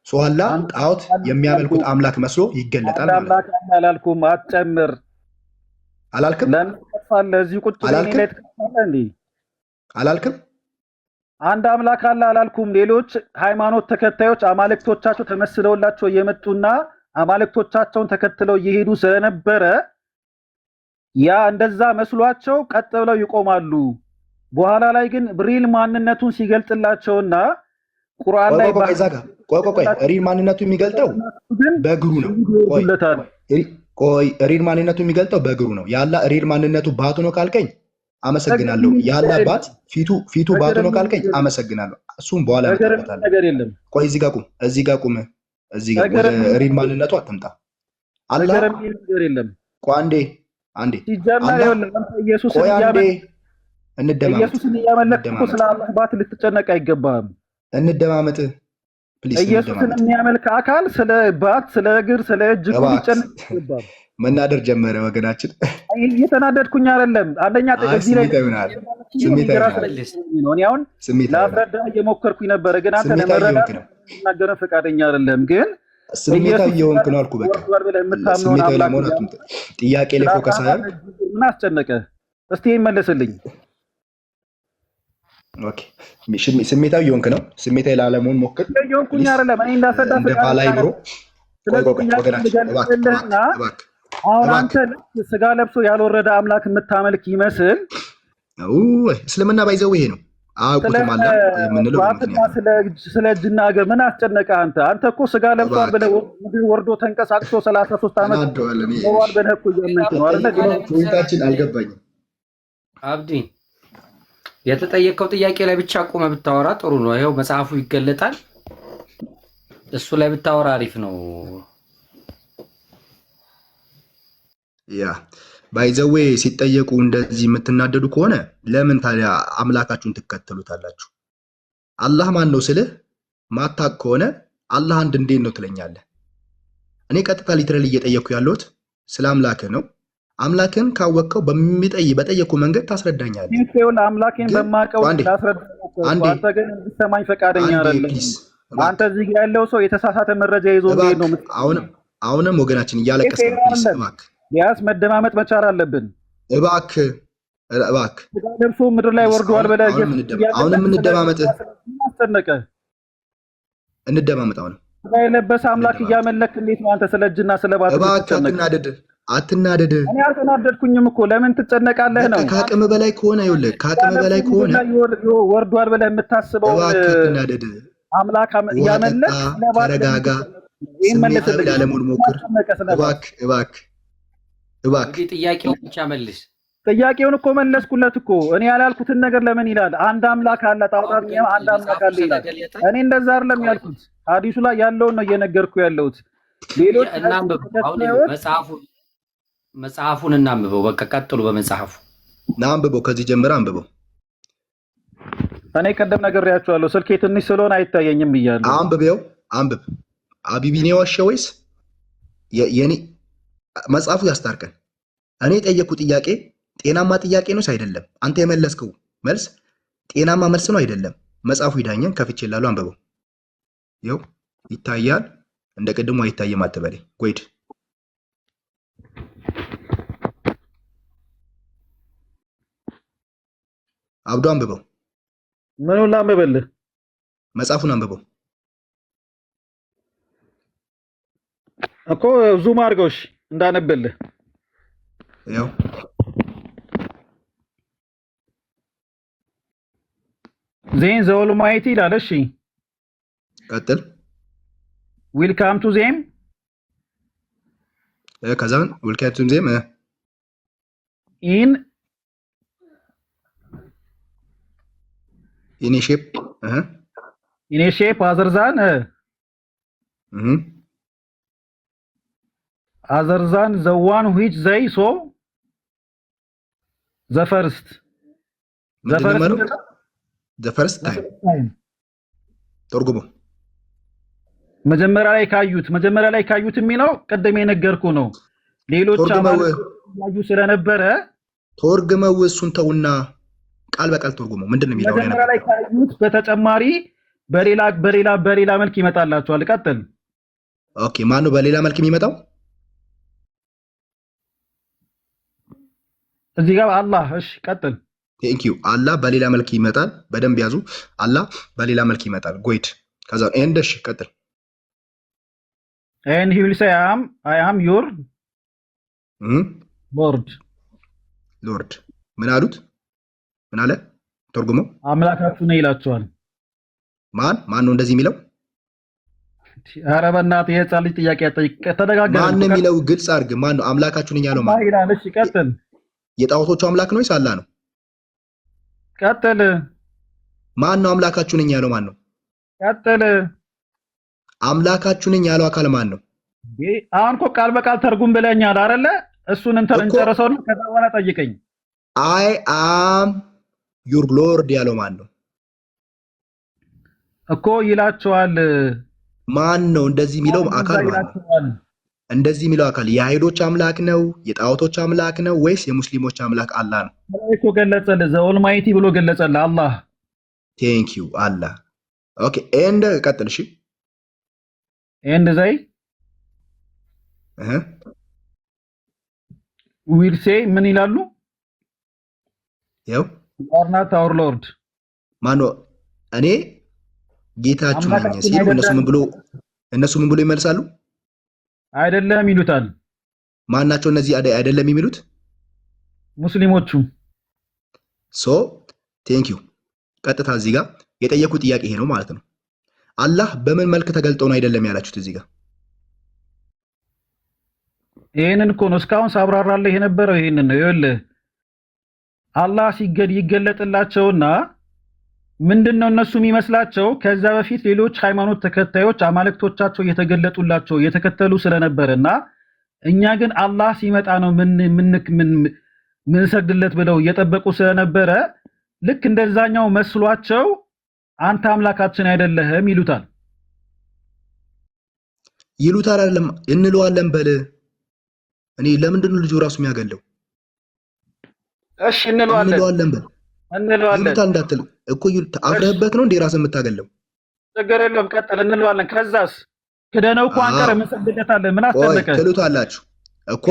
ሶላ ጣዖት የሚያመልኩት አምላክ መስሎ ይገለጣል ማለት ነው። አላልኩም፣ አትጨምር አላልክም። ለምን ትከፋለህ? እዚህ ቁጭ አላልክም። አንድ አምላክ አለ አላልኩም። ሌሎች ሃይማኖት ተከታዮች አማልክቶቻቸው ተመስለውላቸው እየመጡና አማልክቶቻቸውን ተከትለው እየሄዱ ስለነበረ ያ እንደዛ መስሏቸው ቀጥ ብለው ይቆማሉ። በኋላ ላይ ግን ሪል ማንነቱን ሲገልጽላቸውና ቁርአን ላይ ቆይ ሪል ማንነቱ የሚገልጠው በእግሩ ነው። ሪል ማንነቱ የሚገልጠው በእግሩ ነው። ያላ ሪል ማንነቱ ባቱ ነው ካልከኝ አመሰግናለሁ። ያላ ባት ፊቱ ባቱ ነው ካልከኝ አመሰግናለሁ። እሱም በኋላ እንመጣበታለን። ቆይ እዚህ ጋር ቁም። እዚህ ጋር ወደ ሪል ማንነቱ አትምጣ። አላህ ነገር የለም። ቆይ አንዴ ሲጀመር ኢየሱስ ኢየሱስን እያመለክኩ ስለ አላህ ባት ልትጨነቅ አይገባም። እንደማመጥ ፕሊዝ። ኢየሱስን የሚያመልክ አካል ስለ ባት፣ ስለ እግር፣ ስለ እጅ ሊጨነቅ አይገባም። መናደር ጀመረ ወገናችን። እየተናደድኩኝ አይደለም። አንደኛ እዚህ ላይ ላስረዳ እየሞከርኩኝ ነበረ፣ ግን አንተ ለመረዳት ልትናገረን ፈቃደኛ አይደለም። ግን ስሜታዊ የሆንክ ነው አልኩህ። በቃ ስሜታዊ ለመሆን አትምጣ። ጥያቄ ላይ ፎከስ አያል። ምን አስጨነቀ? እስቲ ይመለስልኝ። ኦኬ ስሜታዊ የሆንክ ነው። ስሜታዊ ላለመሆን ሞክር። የሆንኩኝ አይደለም። እኔ እንዳስረዳ ፈቃደኛ አይደለም። አሁን አንተ ስጋ ለብሶ ያልወረደ አምላክ የምታመልክ ይመስል እስልምና ባይዘው ይሄ ነው አቁተም አለ የምንለው ስለ እጅና እግር ምን አስጨነቀ? አንተ እኮ ስጋ ለብሷል ብለህ ወርዶ ተንቀሳቅሶ 33 ዓመት ኖሯል ብለህ እኮ እያመንክ ነው አይደል? ፖይንታችን አልገባኝም። አብዲ የተጠየቀው ጥያቄ ላይ ብቻ ቆመ ብታወራ ጥሩ ነው። ይሄው መጽሐፉ ይገለጣል፣ እሱ ላይ ብታወራ አሪፍ ነው። ያ ባይዘዌ ሲጠየቁ እንደዚህ የምትናደዱ ከሆነ ለምን ታዲያ አምላካችሁን ትከተሉታላችሁ? አላህ ማን ነው ስልህ ማታቅ ከሆነ አላህ አንድ እንዴት ነው ትለኛለህ? እኔ ቀጥታ ሊትራሊ እየጠየኩ ያለሁት ስለ አምላክህ ነው። አምላክን ካወቀው በጠየቁ መንገድ ታስረዳኛለህ። ይሄው አምላኬን በማቀው ላስረዳው አንተ ግን እንድትሰማኝ ፈቃደኛ አይደለም። አንተ እዚህ ያለው ሰው የተሳሳተ መረጃ ይዞ ነው። አሁንም ወገናችን እያለቀሰ ነው። ቢያንስ መደማመጥ መቻል አለብን። እባክህ ለብሶ ምድር ላይ ወርዷል ብለህ አሁንም እንደማመጥ እንደማመጥ አሁንም የለበሰ አምላክ እያመለክ እንዴት ነው አንተ ስለ እጅና ስለ ባት አትናደድ። እኔ አልተናደድኩኝም እኮ ለምን ትጨነቃለህ ነው። ከአቅም በላይ ከሆነ ይኸውልህ፣ ከአቅም በላይ ከሆነ ወርዷል ብለህ የምታስበው አትናደድ። አምላክ እያመለክ ተረጋጋ። ስሜታዊ ላለመሆን ሞክር። እባክህ ጥያቄውን ብቻ መልስ። ጥያቄውን እኮ መለስኩለት እኮ። እኔ ያላልኩትን ነገር ለምን ይላል? አንድ አምላክ አለ፣ ጣዖታት አንድ አምላክ አለ ይላል። እኔ እንደዛ አይደለም ያልኩት። ሐዲሱ ላይ ያለውን ነው እየነገርኩ ያለሁት። ሌሎች መጽሐፉን እናንብበው። በቃ ቀጥሉ። በመጽሐፉ አንብበው፣ ከዚህ ጀምረህ አንብበው። እኔ ቀደም ነግሬያቸዋለሁ። ስልኬ ትንሽ ስለሆነ አይታየኝም ብያለሁ። አንብብ። አቢቢኔ ዋሸ ወይስ የኔ መጽሐፉ ያስታርቀን። እኔ የጠየኩት ጥያቄ ጤናማ ጥያቄ ነው አይደለም? አንተ የመለስከው መልስ ጤናማ መልስ ነው አይደለም? መጽሐፉ ይዳኘን። ከፍቼላለሁ፣ አንብበው። ይኸው ይታያል። እንደ ቅድሙ አይታየም አትበለኝ። ጎይድ አብዶ አንብበው። ምኑን ላንብብልህ? መጽሐፉን አንብበው እኮ ዙም አድርገውሽ እንዳነብልህ። ያው ዜን ዘ ኦልማይቲ ይላል። እሺ ቀጥል። ዊል ካም ቱ ዜም ከዛን ዊል ካም ቱ ዜም ኢን ሼፕ አዘር ዛን ዘ ዋን ዊች ዘይ ሶ ዘ ፈርስት ታይም ተርጉሙ። መጀመሪያ ላይ ካዩት የሚለው ቅድም የነገርኩ ነው። ሌሎች ያዩ ስለነበረ ተርጉመው እሱን ተውና ቃል በቃል ተርጉመው ምንድነው የሚለው? መጀመሪያ ላይ ካዩት በተጨማሪ በሌላ መልክ ይመጣላችኋል። ቀጥል። ኦኬ ማን ነው በሌላ መልክ የሚመጣው? እዚህ ጋር አላህ። እሺ ቀጥል። ቴንክ ዩ። አላህ በሌላ መልክ ይመጣል። በደንብ ያዙ። አላህ በሌላ መልክ ይመጣል። ጎይድ ከዛ ኤንድ። እሺ ቀጥል። and he will say I am your ሎርድ። ምን አሉት? ምን አለ? ተርጉመው አምላካችሁ ነው ይላቸዋል። ማን ነው እንደዚህ የሚለው? ኧረ በእናትህ የህፃን ልጅ ጥያቄ ተደጋገመ። ማን ነው የሚለው? ግልጽ አድርግ። ማን ነው አምላካችሁ ነኝ ያለው? ማን ይላል? እሺ ቀጥል። የጣዖቶቹ አምላክ ነው ወይስ አላህ ነው? ቀጥል። ማን ነው አምላካችሁ ነኝ ያለው? ማን ነው? ቀጥል። አምላካችሁ ነኝ ያለው አካል ማን ነው? አሁን እኮ ቃል በቃል ተርጉም ብለኛል አይደለ? እሱን እንጨርሰውና ከዛ በኋላ ጠይቀኝ። አይ አም ዩር ሎርድ ያለው ማን ነው እኮ ይላቸዋል። ማን ነው እንደዚህ የሚለው አካል? ማን ነው እንደዚህ የሚለው አካል? የአይሁዶች አምላክ ነው? የጣዖቶች አምላክ ነው ወይስ የሙስሊሞች አምላክ አላህ ነው? እኮ ገለጸልህ። ዘ ኦልማይቲ ብሎ ገለጸልህ። አላህ። ቴንክ ዩ አላህ። ኦኬ ኤንድ ቀጥል። እሺ ኤንድ ዘይ ዊል ሴይ ምን ይላሉ? ያው you are not our lord ማነው እኔ ጌታችሁ ነኝ ሲሉ እነሱ ምን ብሎ ይመልሳሉ? አይደለም ይሉታል። ማናቸው እነዚህ አይደለም የሚሉት? ሙስሊሞቹ። ሶ ቴንክ ዩ። ቀጥታ እዚህ ጋር የጠየቁ ጥያቄ ይሄ ነው ማለት ነው። አላህ በምን መልክ ተገልጦ ነው አይደለም ያላችሁት? እዚህ ጋር ይሄንን እኮ ነው እስካሁን ሳብራራለህ የነበረው። ይሄንን ነው ይኸውልህ፣ አላህ ይገለጥላቸውና ምንድነው እነሱ የሚመስላቸው ከዛ በፊት ሌሎች ሃይማኖት ተከታዮች አማልክቶቻቸው እየተገለጡላቸው እየተከተሉ ስለነበረና እኛ ግን አላህ ሲመጣ ነው ምን ሰግድለት ብለው እየጠበቁ ስለነበረ ልክ እንደዛኛው መስሏቸው አንተ አምላካችን አይደለህም ይሉታል። አይደለም እንለዋለን በል። እኔ ለምንድን ነው ልጁ ራሱ የሚያገለው? እሺ እንለዋለን በል። ይሉታል እንዳትል እኮ አፍረህበት ነው እንዴ ራስህ የምታገለው? ችግር የለውም ቀጥል፣ እንለዋለን። ከዛስ ክደነው እኮ አንቀር ምን ሰግደታለን? ምን አስጨነቀ? ትሉታላችሁ እኮ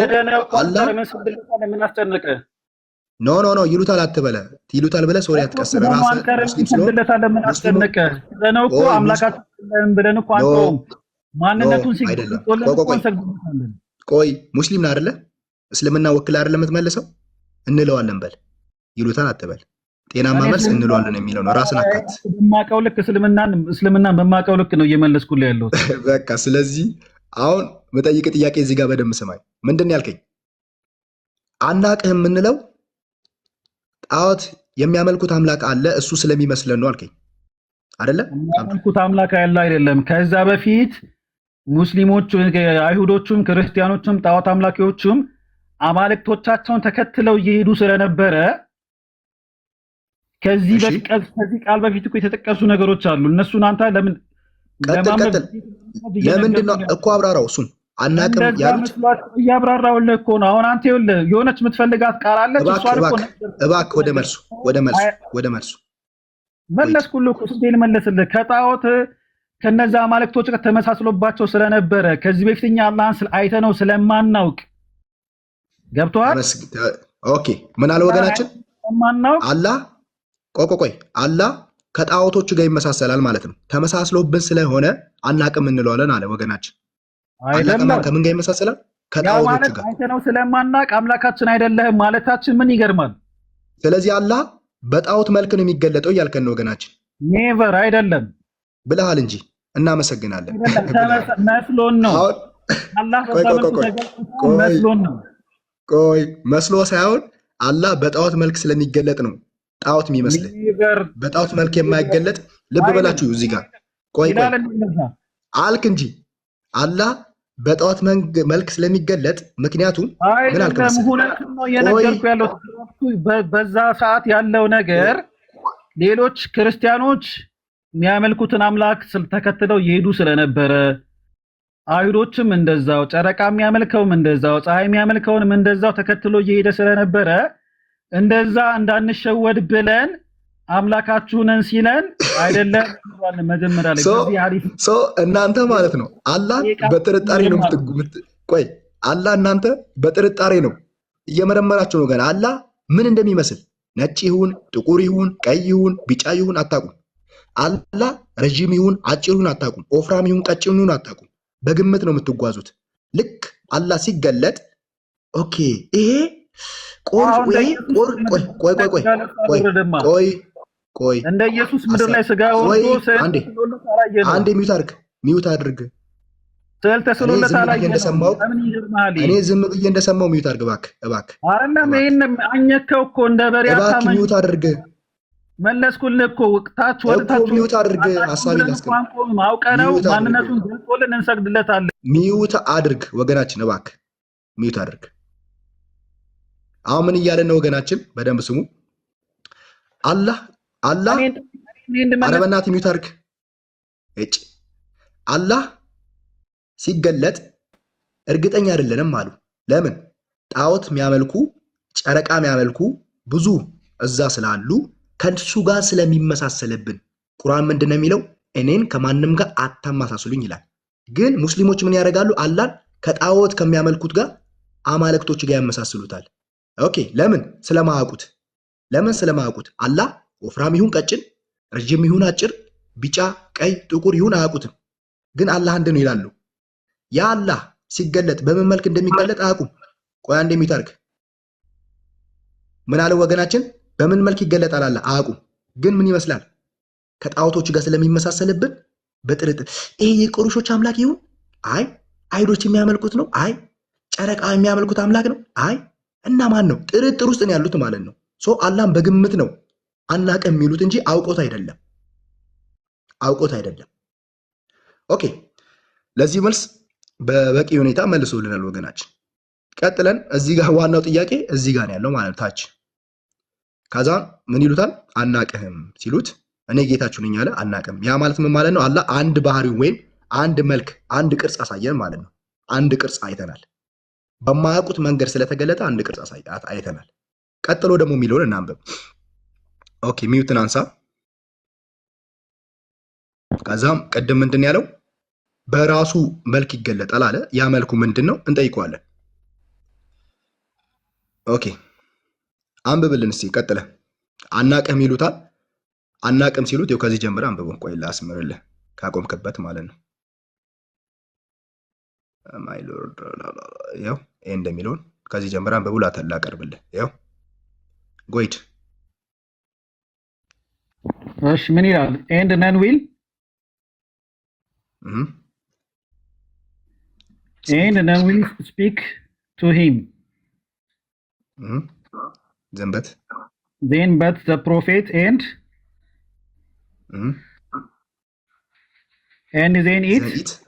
አላህ ምን ሰግደታለን? ምን አስጨነቀ? ኖ ይሉታል አትበለ። ይሉታል ብለህ ሶሪ አትቀስር። ራስህ ሙስሊም ስለሆነ ምን አስጨነቀ? ክደነው እኮ አምላካችን ብለን እኮ አንተውም ማንነቱን ሲገልጽልን እኮ ሰግደታለን። ቆይ ሙስሊም ነህ አይደለ? እስልምና ወክል አይደለ የምትመልሰው? እንለዋለን በል። ይሉታል አትበል። ጤናማ መልስ እንለዋለን የሚለው ነው። ራስን አካት በማቀው ልክ እስልምናን በማቀው ልክ ነው እየመለስኩልህ ያለሁት። በቃ ስለዚህ አሁን መጠይቅ ጥያቄ እዚህ ጋር በደንብ ስማኝ። ምንድን ያልከኝ? አናቅህም የምንለው ጣዖት የሚያመልኩት አምላክ አለ እሱ ስለሚመስለን ነው አልከኝ አይደለ? የሚያመልኩት አምላክ ያለ አይደለም። ከዛ በፊት ሙስሊሞቹ፣ አይሁዶቹም፣ ክርስቲያኖቹም ጣዖት አምላኪዎቹም አማልክቶቻቸውን ተከትለው እየሄዱ ስለነበረ ከዚህ ቃል በፊት እኮ የተጠቀሱ ነገሮች አሉ። እነሱን አንተ ለምን ለምንድን ነው እኮ አብራራው። እሱን አናቅም ያሉት እያብራራውልህ እኮ ነው። አሁን አንተ ይኸውልህ የሆነች የምትፈልጋት ቃል አለች። እሷን እኮ እባክህ ወደ መልሱ መለስኩልህ እኮ ስንቴ ልመለስልህ? ከጣዖት ከነዛ አማልክቶች ጋር ተመሳስሎባቸው ስለነበረ ከዚህ በፊት እኛ አላህን አይተነው ስለማናውቅ ገብቶሃል? ኦኬ ምን አለ ወገናችን? አላህ ቆይ አላህ ከጣዖቶቹ ጋር ይመሳሰላል ማለት ነው። ተመሳስሎብን ስለሆነ አናቅም እንለዋለን አለ ወገናችን። አይደለም ከምን ጋር ይመሳሰላል? ከጣዖቶቹ ጋር አይተነው ስለማናቅ አምላካችን አይደለህም ማለታችን ምን ይገርማል። ስለዚህ አላህ በጣዖት መልክ ነው የሚገለጠው እያልከን ነው ወገናችን። ኔቨር አይደለም ብለሃል እንጂ እናመሰግናለን። መስሎን ነው አላህ መስሎን ነው። ቆይ መስሎ ሳይሆን አላህ በጣዖት መልክ ስለሚገለጥ ነው ጣዖት የሚመስልህ። በጣዖት መልክ የማይገለጥ ልብ በላችሁ እዚህ ጋር ቆይ አልክ እንጂ አላህ በጣዖት መልክ ስለሚገለጥ ምክንያቱም ምን አልክ መሰለህ? በዛ ሰዓት ያለው ነገር ሌሎች ክርስቲያኖች የሚያመልኩትን አምላክ ተከትለው ይሄዱ ስለነበረ አይሁዶችም እንደዛው ጨረቃ የሚያመልከውም እንደዛው ፀሐይ የሚያመልከውንም እንደዛው ተከትሎ እየሄደ ስለነበረ እንደዛ እንዳንሸወድ ብለን አምላካችሁ ነን ሲለን አይደለም መጀመሪያ ላይ በዚህ አሪፍ እናንተ ማለት ነው አላህ በጥርጣሬ ነው ቆይ አላህ እናንተ በጥርጣሬ ነው እየመረመራችሁ ነው። ገና አላህ ምን እንደሚመስል ነጭ ይሁን ጥቁር ይሁን ቀይ ይሁን ቢጫ ይሁን አታውቁም። አላህ ረጅም ይሁን አጭር ይሁን አታውቁም። ወፍራም ይሁን ቀጭን ይሁን አታውቁም። በግምት ነው የምትጓዙት። ልክ አላህ ሲገለጥ ኦኬ ይሄ ቆይ እንደ ኢየሱስ ምድር ላይ ስጋ ወርዶ አንዴ ሚውት አድርግ ስዕል ተስሎለት አላየንም። እኔ ዝም ብዬ እንደሰማው ሚውት አድርግ እባክህ። አይደለም ይሄን አኘከው እኮ እንደ በሪያ እባክህ ሚውት አድርግ። መለስኩልህ እኮ ወቅታች ወጣችሁ ሚውት አድርግ። ሐሳቤ ላስቀም አውቀነው ማንነቱን ገልጾልን እንሰግድለታለን። ሚውት አድርግ ወገናችን፣ እባክህ ሚውት አድርግ። አሁን ምን እያለን ነው ወገናችን? በደንብ ስሙ። አላህ ኧረ በእናትህ ሚውት አድርግ። አላህ ሲገለጥ እርግጠኛ አይደለንም አሉ። ለምን? ጣዖት የሚያመልኩ ጨረቃ የሚያመልኩ ብዙ እዛ ስላሉ ከእሱ ጋር ስለሚመሳሰልብን ቁርአን ምንድን ነው የሚለው? እኔን ከማንም ጋር አታማሳስሉኝ ይላል። ግን ሙስሊሞች ምን ያደርጋሉ? አላህን ከጣዖት ከሚያመልኩት ጋር አማልክቶች ጋር ያመሳስሉታል። ኦኬ ለምን? ስለማያውቁት አላህ ወፍራም ይሁን ቀጭን፣ ረጅም ይሁን አጭር፣ ቢጫ ቀይ ጥቁር ይሁን አያውቁትም። ግን አላህ አንድ ነው ይላሉ። ያ አላህ ሲገለጥ በምን መልክ እንደሚገለጥ አያውቁም። ቆይ አንዴ የሚታርክ ምን አለ ወገናችን? በምን መልክ ይገለጣል አላህ አያውቁም። ግን ምን ይመስላል? ከጣዖቶች ጋር ስለሚመሳሰልብን በጥርጥር ይሄ የቁርሾች አምላክ ይሁን፣ አይ አይሁዶች የሚያመልኩት ነው፣ አይ ጨረቃ የሚያመልኩት አምላክ ነው፣ አይ እና ማን ነው? ጥርጥር ውስጥ ነው ያሉት ማለት ነው። አላህን በግምት ነው አናውቅም የሚሉት እንጂ አውቆት አይደለም። ኦኬ ለዚህ መልስ በበቂ ሁኔታ መልሶልናል ወገናችን። ቀጥለን እዚህ ጋር ዋናው ጥያቄ እዚህ ጋር ነው ያለው ማለት ታች። ከዛ ምን ይሉታል? አናቅህም ሲሉት እኔ ጌታችሁ ነኝ አለ። አናቅም ያ ማለት ምን ማለት ነው? አላህ አንድ ባህሪው ወይም አንድ መልክ አንድ ቅርጽ አሳየን ማለት ነው። አንድ ቅርጽ አይተናል። በማያውቁት መንገድ ስለተገለጠ አንድ ቅርጽ አይተናል። ቀጥሎ ደግሞ የሚለውን እናንብብ። ኦኬ ሚውትን አንሳ። ከዛም ቅድም ምንድን ያለው? በራሱ መልክ ይገለጣል አለ። ያ መልኩ ምንድን ነው እንጠይቀዋለን። ኦኬ አንብብልን እስቲ ቀጥለ። አናቅህም ይሉታል። አናቅም ሲሉት ይኸው ከዚህ ጀምረ አንብቡ። ቆይ ላስምርልህ ካቆምክበት ማለት ነው። ማይ ሎርድ ይኸው ይሄ እንደሚለውን ከዚህ ጀምረ አንብቡ ላቀርብልህ። ይኸው ጎይድ እሺ ምን ይላል? ኤንድ ነን ዊል and then we speak to him. Then but the prophet and then it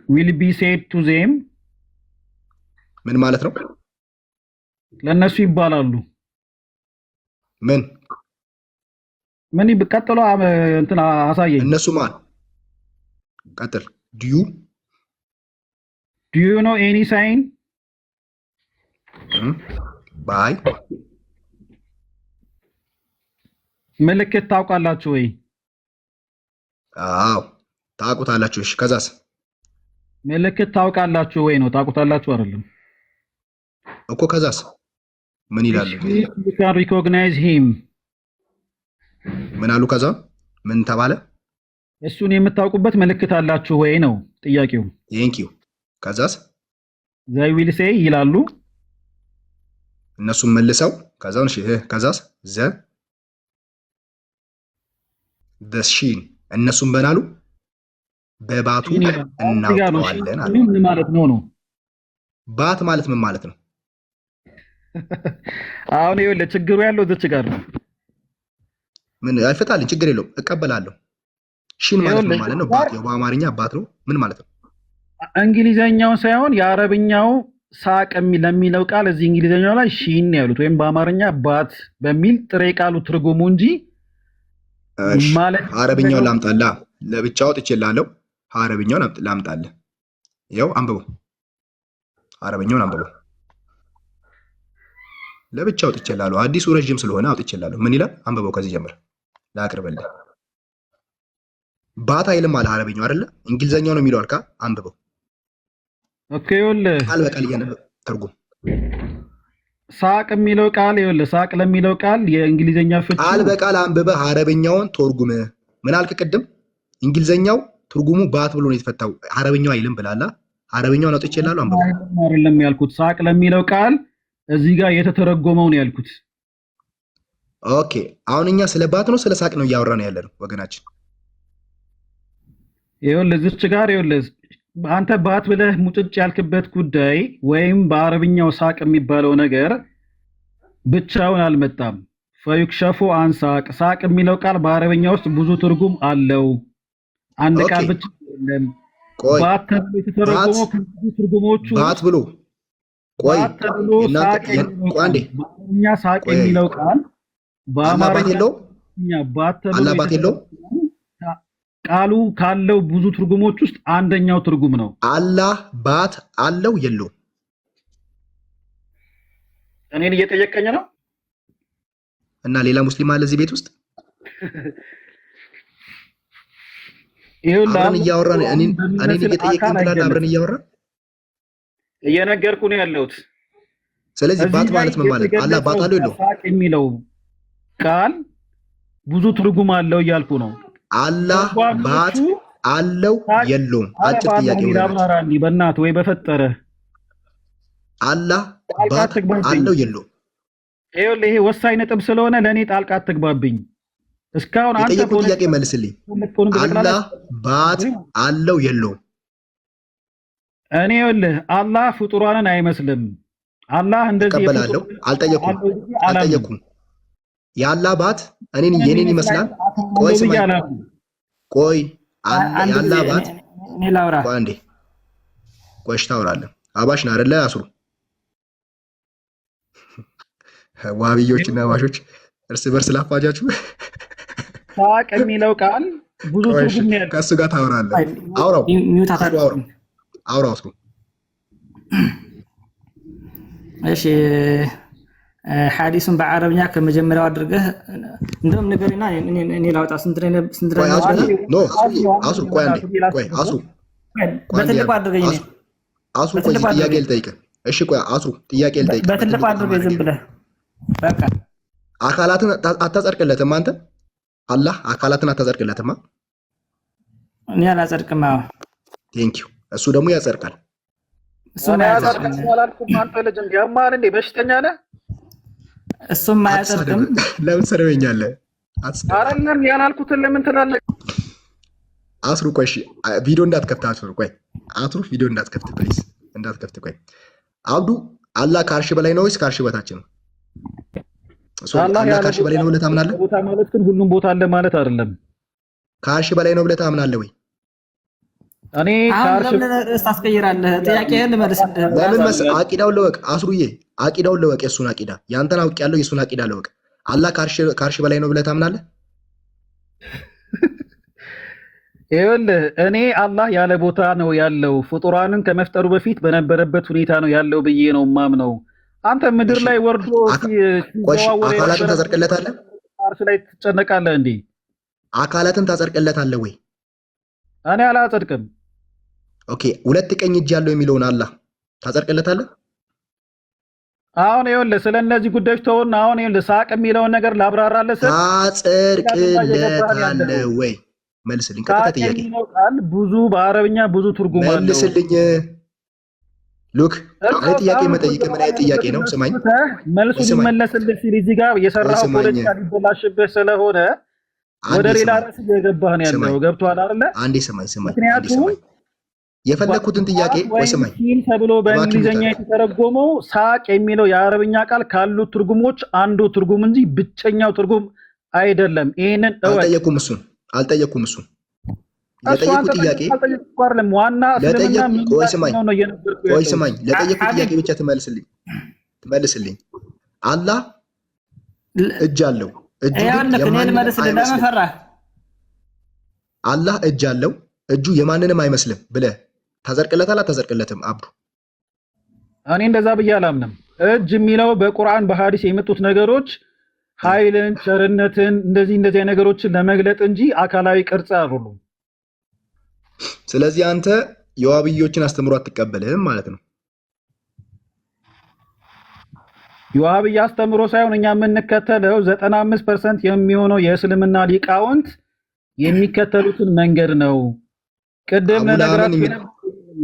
will be said to them. ምን ማለት ነው? ለነሱ ይባላሉ። ምን ይቀጥለው? እንትና አሳየኝ። እነሱ ማን? ቀጥል። Do you know any sign? ባይ ምልክት ታውቃላችሁ ወይ? አዎ ታውቁታላችሁ። እሺ ከዛስ? ምልክት ታውቃላችሁ ወይ ነው? ታውቁታላችሁ አይደለም እኮ። ከዛስ ምን ይላሉ? You can recognize him. ምን አሉ? ከዛ ምን ተባለ? እሱን የምታውቁበት ምልክት አላችሁ ወይ ነው ጥያቄው። ቴንኪዩ። ከዛስ? they will say ይላሉ እነሱም መልሰው። ከዛውን እሺ ከዛስ? ደሺን እነሱም በናሉ በባቱ እናውቀዋለን አሉ። ምን ማለት ነው? ባት ማለት ምን ማለት ነው? አሁን ይኸውልህ ችግሩ ያለው እዚች ጋር ነው። ምን አይፈታልኝ፣ ችግር የለውም እቀበላለሁ። ሺን ማለት ምን ማለት ነው? ባት ነው በአማርኛ ባት ነው። ምን ማለት ነው? እንግሊዘኛው ሳይሆን የአረብኛው ሳቅ ለሚለው ቃል እዚህ እንግሊዘኛው ላይ ሺን ያሉት ወይም በአማርኛ ባት በሚል ጥሬ ቃሉ ትርጉሙ እንጂ ማለት አረብኛውን ላምጣላ ለብቻው ጥቼላለሁ። አረብኛውን ላምጣልህ። ያው አንብበው፣ አረብኛውን አንብበው። ለብቻው ጥቼላለሁ። አዲሱ ረጅም ስለሆነ አውጥቼላለሁ። ምን ይላል? አንብበው ከዚህ ጀምር ላቅርብልህ። ባት አይልም አለ አረብኛው አይደለ? እንግሊዘኛው ነው የሚለው አልካ። አንብበው። ኦኬ ይኸውልህ ቃል በቃል እያነበብ ትርጉም ሳቅ የሚለው ቃል ይኸውልህ ሳቅ ለሚለው ቃል የእንግሊዘኛ ፍቺ ቃል በቃል አንብበህ አረብኛውን ተርጉም። ምን አልክ ቅድም? እንግሊዘኛው ትርጉሙ ባት ብሎ ነው የተፈታው። አረብኛው አይልም ብላላ። አረብኛውን አውጥቼላለሁ። አንብበው። አይደለም ያልኩት ሳቅ ለሚለው ቃል እዚህ ጋር የተተረጎመው ነው ያልኩት። ኦኬ አሁን እኛ ስለ ባት ነው ስለ ሳቅ ነው እያወራን ያለነው ወገናችን። ይኸውልህ እዚች ጋር ይኸውልህ አንተ ባት ብለህ ሙጭጭ ያልክበት ጉዳይ ወይም በአረብኛው ሳቅ የሚባለው ነገር ብቻውን አልመጣም። ፈዩክሸፉ አን ሳቅ ሳቅ የሚለው ቃል በአረብኛ ውስጥ ብዙ ትርጉም አለው። አንድ ቃል ብቻ አይደለም። ባት ተብሎ የተተረጎመው ከብዙ ትርጉሞቹ ባት ብሎ ቆይ በአረብኛ ሳቅ የሚለው ቃል በአማርኛ ባት ተብሎ ቃሉ ካለው ብዙ ትርጉሞች ውስጥ አንደኛው ትርጉም ነው። አላህ ባት አለው የለው? እኔን እየጠየቀኝ ነው። እና ሌላ ሙስሊም አለ እዚህ ቤት ውስጥ? አብረን እያወራን እኔን እየጠየቀኝ ትላለህ። አብረን እያወራን እየነገርኩ ነው ያለሁት። ስለዚህ ባት ማለት ምን ማለት? አላህ ባት አለው የለው? ሳቅ የሚለው ቃል ብዙ ትርጉም አለው እያልኩ ነው። አላህ ባት አለው የለውም? አጭር ጥያቄ ነው። በእናትህ ወይ በፈጠረ አላህ ባት አለው የለውም? ይሄ ወሳኝ ነጥብ ስለሆነ ለእኔ ጣልቃ አትግባብኝ። እስካሁን አንተ የጠየቁት ጥያቄ መልስልኝ። አላህ ባት አለው የለውም? እኔ ይኸውልህ አላህ ፍጡራንን አይመስልም። አላህ እንደዚህ እቀበላለሁ። አልጠየኩም። የአላህ ባት የኔን ይመስላል? ቆይ ስማኝ፣ ቆይ የአላህ ባት ቆይ አንዴ፣ ቆይ ታወራለህ። አባሽ ነህ አይደለ? አስሩ ዋሃብዮችና አባሾች እርስ በርስ ላፋጃችሁ። ሳቅ የሚለው ቃል ብዙ ትርጉም ያለው ከእሱ ጋር ታወራለህ። አውራው አስሩ። እሺ ሐዲሱን በአረብኛ ከመጀመሪያው አድርገህ እንደውም ንገሪና እኔ ላውጣ። ስንት ነው? አስሩ ቆይ አንዴ፣ ቆይ አስሩ በትልቁ አድርገኝ። አስሩ ቆይ ጥያቄ ልጠይቅህ። እሺ ቆይ አስሩ ጥያቄ ልጠይቅህ። በትልቁ አድርገኝ ዝም ብለህ በቃ። አካላትን አታጸድቅለትም አንተ? አላህ አካላትን አታጸድቅለትም? እኔ አላጸድቅም። አዎ ቴንኪው። እሱ ደግሞ ያጸድቃል። እሱም አያጸድቅም አላልኩም። አንተ ልጅ እንዲያማል እንዴ በሽተኛ ነህ? እሱም አያጸድቅም። ለምን ሰደበኛለህ? አይደለም ያላልኩትን ለምን ትላለህ? አስሩ ቆይ እሺ፣ ቪዲዮ እንዳትከፍት አስሩ። ቆይ አስሩ ቪዲዮ እንዳትከፍት ፕሊዝ፣ እንዳትከፍት። ቆይ አብዱ አላህ ከአርሽ በላይ ነው ወይስ ከአርሽ በታች ነው? አላህ ከአርሽ በላይ ነው ብለህ ታምናለህ? ቦታ ማለት ግን ሁሉም ቦታ አለ ማለት አይደለም። ከአርሽ በላይ ነው ብለህ ታምናለህ ወይ? እኔ ከአርሽ ታስቀይራለህ። ጥያቄህን ልመልስልህ። ለምን መሰለህ? አቂዳውን ለወቅ አስሩዬ፣ አቂዳውን ለወቅ። የእሱን አቂዳ ያንተን አውቄያለሁ። የእሱን አቂዳ ለወቅ። አላህ ከአርሽ በላይ ነው ብለህ ታምናለህ? ይኸውልህ እኔ አላህ ያለ ቦታ ነው ያለው፣ ፍጡራንን ከመፍጠሩ በፊት በነበረበት ሁኔታ ነው ያለው ብዬ ነው ማምነው። አንተ ምድር ላይ ወርዶ አካላትን ታጸድቅለታለህ? አርሽ ላይ ትጨነቃለህ እንዴ? አካላትን ታጸድቅለታለህ ወይ? እኔ አላጸድቅም። ኦኬ፣ ሁለት ቀኝ እጅ ያለው የሚለውን አላህ ታጸድቅለታለህ? አሁን ይኸውልህ ስለ እነዚህ ጉዳዮች ተውና፣ አሁን ይኸውልህ ሳቅ የሚለውን ነገር ላብራራለህ። ታጸድቅለታለህ ወይ? መልስልኝ። ቀጥታ ጥያቄ ብዙ በአረብኛ ብዙ ትርጉም አለው። መልስልኝ። ሉክ እኔ ጥያቄ መጠይቅ ምን አይነት ጥያቄ ነው? ስማኝ፣ መልሱ ሊመለስልህ ሲል እዚህ ጋር የሰራው ፖለቲካ ሊበላሽብህ ስለሆነ ወደ ሌላ ርዕስ እየገባህ ነው ያለው። ገብቶሃል አይደለ? አንዴ ስማኝ። ምክንያቱም የፈለኩትን ጥያቄ ወይ ስማኝ ተብሎ በእንግሊዘኛ የተተረጎመው ሳቅ የሚለው የአረብኛ ቃል ካሉት ትርጉሞች አንዱ ትርጉም እንጂ ብቸኛው ትርጉም አይደለም። ይሄንን አልጠየኩም እሱን ለጠየቁት ጥያቄ አይደለም ዋና ቆይ ስማኝ ለጠየቁት ጥያቄ ብቻ ትመልስልኝ። አላህ እጅ አለው። አላህ እጅ አለው፣ እጁ የማንንም አይመስልም ብለህ ታዘርቅለታል አታዘርቅለትም? አብዱ እኔ እንደዛ ብዬ አላምንም። እጅ የሚለው በቁርአን በሐዲስ የመጡት ነገሮች ኃይልን፣ ቸርነትን እንደዚህ ነገሮችን ለመግለጥ እንጂ አካላዊ ቅርጽ አይደሉም። ስለዚህ አንተ የዋህብዮችን አስተምሮ አትቀበልህም ማለት ነው። የዋህብያ አስተምሮ ሳይሆን እኛ የምንከተለው 95% የሚሆነው የእስልምና ሊቃውንት የሚከተሉትን መንገድ ነው። ቅድም ለነገራችሁ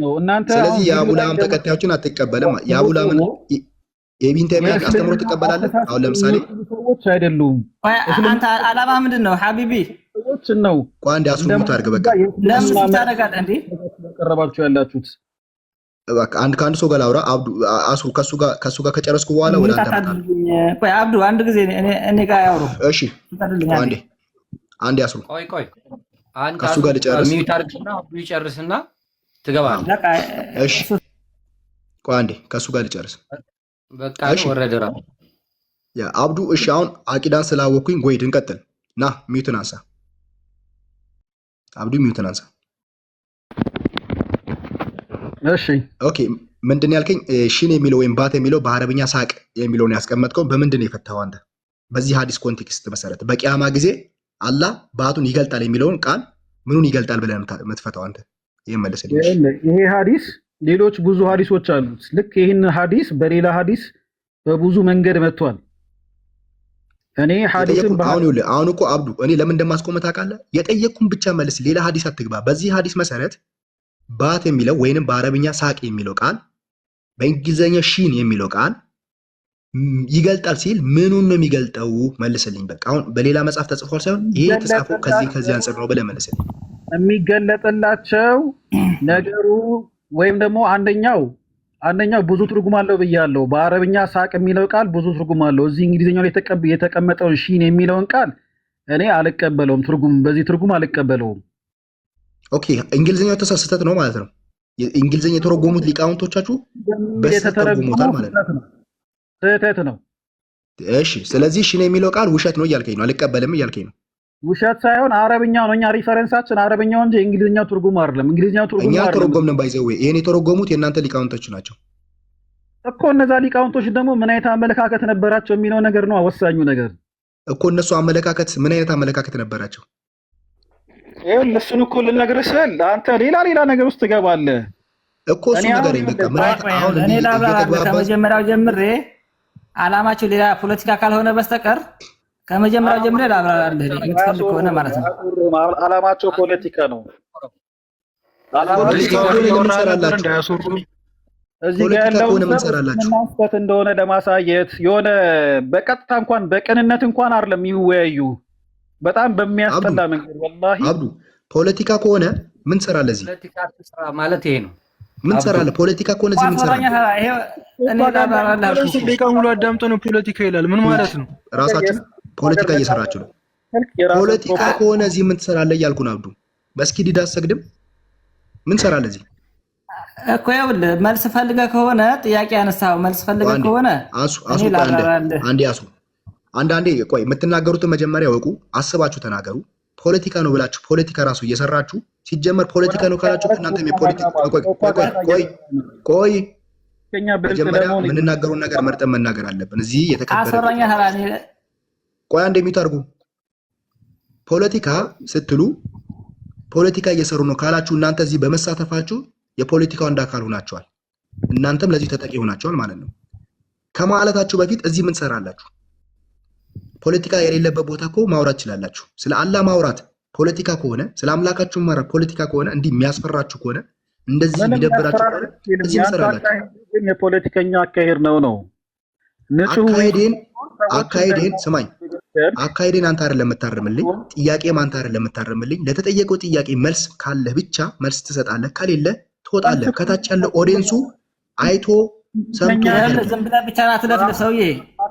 ነው እናንተ። ስለዚህ የአቡላም ተከታዮችን አትቀበልም። የአቡላምን የኢብን ተይሚያ አስተምሮ ትቀበላለህ? አሁን ለምሳሌ ሰዎች አይደሉም። አንተ አላማ ምንድን ነው ሐቢቢ? ሰዎች ነው። ቆይ አንዴ አስሩት አድርግ። በቃ ለምን ታደርጋለህ እንዴ? ቀረባችሁ ያላችሁት በቃ አንድ ሰው ጋር ላውራ። አብዱ አስሩ ከሱ ጋር ከጨረስኩ በኋላ ወደ አንተ መጣሁ። ቆይ አብዱ አንድ ጊዜ እኔ ጋር ያውሩ። እሺ አንዴ አስሩ። ቆይ አንተ ከሱ ጋር ልጨርስ። ሚውታርክና አብዱ ይጨርስና ትገባለህ። እሺ ቆይ አንዴ ከሱ ጋር ልጨርስ። በቃ ወረደራ ያ አብዱ። እሺ አሁን አቂዳን ስላወኩኝ ጎይድ እንቀጥል። ና ሚውትን አንሳ አብዱ፣ ሚውትን አንሳ። እሺ ኦኬ። ምንድን ያልከኝ? ሺን የሚለው ወይም ባት የሚለው በአረብኛ ሳቅ የሚለውን ያስቀመጥከው በምንድን ነው የፈታው አንተ? በዚህ ሐዲስ ኮንቴክስት መሰረት በቂያማ ጊዜ አላህ ባቱን ይገልጣል የሚለውን ቃል ምኑን ይገልጣል ብለህ የምትፈታው አንተ? ይሄን መልስልኝ። ይሄ ሐዲስ ሌሎች ብዙ ሐዲሶች አሉት። ልክ ይህን ሐዲስ በሌላ ሐዲስ በብዙ መንገድ መጥቷል። እኔ ሐዲስን አሁን እኮ አብዱ እኔ ለምን እንደማስቆም ታውቃለህ? የጠየቅኩን ብቻ መልስ፣ ሌላ ሐዲስ አትግባ። በዚህ ሐዲስ መሰረት ባት የሚለው ወይንም በአረብኛ ሳቅ የሚለው ቃል በእንግሊዘኛ ሺን የሚለው ቃል ይገልጣል ሲል ምኑን ነው የሚገልጠው? መልስልኝ። በቃ አሁን በሌላ መጽሐፍ ተጽፏል ሳይሆን ይሄ የተጻፈው ከዚህ አንፃር ነው ብለህ መልስልኝ። የሚገለጥላቸው ነገሩ ወይም ደግሞ አንደኛው ብዙ ትርጉም አለው ብያለሁ። በአረብኛ ሳቅ የሚለው ቃል ብዙ ትርጉም አለው። እዚህ እንግሊዝኛው ላይ የተቀመጠውን ሺን የሚለውን ቃል እኔ አልቀበለውም። በዚህ ትርጉም አልቀበለውም። ኦኬ፣ እንግሊዝኛው ተሳስተት ነው ማለት ነው። እንግሊዝኛ የተረጎሙት ሊቃውንቶቻችሁ በስህተት ተርጉሞታል ማለት ነው። ስህተት ነው። እሺ፣ ስለዚህ ሺን የሚለው ቃል ውሸት ነው እያልከኝ ነው? አልቀበልም እያልከኝ ነው? ውሸት ሳይሆን አረብኛው ነው። እኛ ሪፈረንሳችን አረብኛው እንጂ እንግሊዝኛው ትርጉም አይደለም። እንግሊዝኛው ትርጉም እኛ ተረጎምነን ባይዘው ይሄን የተረጎሙት የእናንተ ሊቃውንቶች ናቸው እኮ። እነዛ ሊቃውንቶች ደግሞ ምን አይነት አመለካከት ነበራቸው የሚለው ነገር ነው ወሳኙ ነገር እኮ። እነሱ አመለካከት ምን አይነት አመለካከት ነበራቸው? ይሄ እነሱን እኮ ልነግርህ ስል አንተ ሌላ ነገር ውስጥ ትገባለህ እኮ። እሱ ነገር ይበቃ። ምን አይነት አሁን እኔ ከመጀመሪያው ጀምሬ አላማቸው ሌላ ፖለቲካ ካልሆነ በስተቀር ከመጀመሪያው ጀምሬ ላብራራልህ የምትፈልግ ከሆነ ማለት ነው። አላማቸው ፖለቲካ ነው። እዚህ ጋር ያለው ማስፈት እንደሆነ ለማሳየት የሆነ በቀጥታ እንኳን በቅንነት እንኳን አይደለም የሚወያዩ በጣም በሚያስጠላ መንገድ ወላሂ። አብዱ ፖለቲካ ከሆነ ምን ትሰራለህ እዚህ? ፖለቲካ ስራ ማለት ይሄ ነው። ምን ትሰራለህ? ፖለቲካ ከሆነ እዚህ ምን ትሰራለህ? እኔ ላብራራልህ። ደቂቃ ሙሉ አዳምጦ ነው ፖለቲካ ይላል። ምን ማለት ነው? ራሳችሁ ፖለቲካ እየሰራችሁ ነው። ፖለቲካ ከሆነ እዚህ ምን ትሰራለህ እያልኩ ነው አብዱ። መስጊድ ሂድ አትሰግድም? ምን ትሰራለህ እዚህ እኮ? ይኸውልህ መልስ ፈልገህ ከሆነ ጥያቄ ያነሳው መልስ ፈልገህ ከሆነ አንዳንዴ ቆይ የምትናገሩትን መጀመሪያ ወቁ፣ አስባችሁ ተናገሩ። ፖለቲካ ነው ብላችሁ ፖለቲካ ራሱ እየሰራችሁ ሲጀመር ፖለቲካ ነው ካላችሁ እናንተም የፖለቲካ ቆይ መጀመሪያ የምንናገሩን ነገር መርጠን መናገር አለብን። እዚህ የተከበረ ቆይ አንድ የሚታርጉ ፖለቲካ ስትሉ ፖለቲካ እየሰሩ ነው ካላችሁ እናንተ እዚህ በመሳተፋችሁ የፖለቲካው አንድ አካል ሆናችኋል። እናንተም ለዚህ ተጠቂ ሆናችኋል ማለት ነው። ከማለታችሁ በፊት እዚህ ምን ትሰራላችሁ? ፖለቲካ የሌለበት ቦታ እኮ ማውራት ትችላላችሁ። ስለ አላህ ማውራት ፖለቲካ ከሆነ ስለ አምላካችሁ ማውራት ፖለቲካ ከሆነ እንዲህ የሚያስፈራችሁ ከሆነ እንደዚህ የሚደብራችሁ ከሆነ እዚህ ትሰራላችሁ። ግን የፖለቲከኛ አካሄድ ነው። አካሄዴን ስማኝ፣ አካሄድን አንተ አይደለም የምታርምልኝ፣ ጥያቄም አንተ አይደለም የምታርምልኝ። ለተጠየቀው ጥያቄ መልስ ካለ ብቻ መልስ ትሰጣለህ፣ ከሌለ ትወጣለህ። ከታች ያለ ኦዲየንሱ አይቶ ሰምቶ ዝም ብለህ ብቻ አትለፍልፍ ሰውዬ።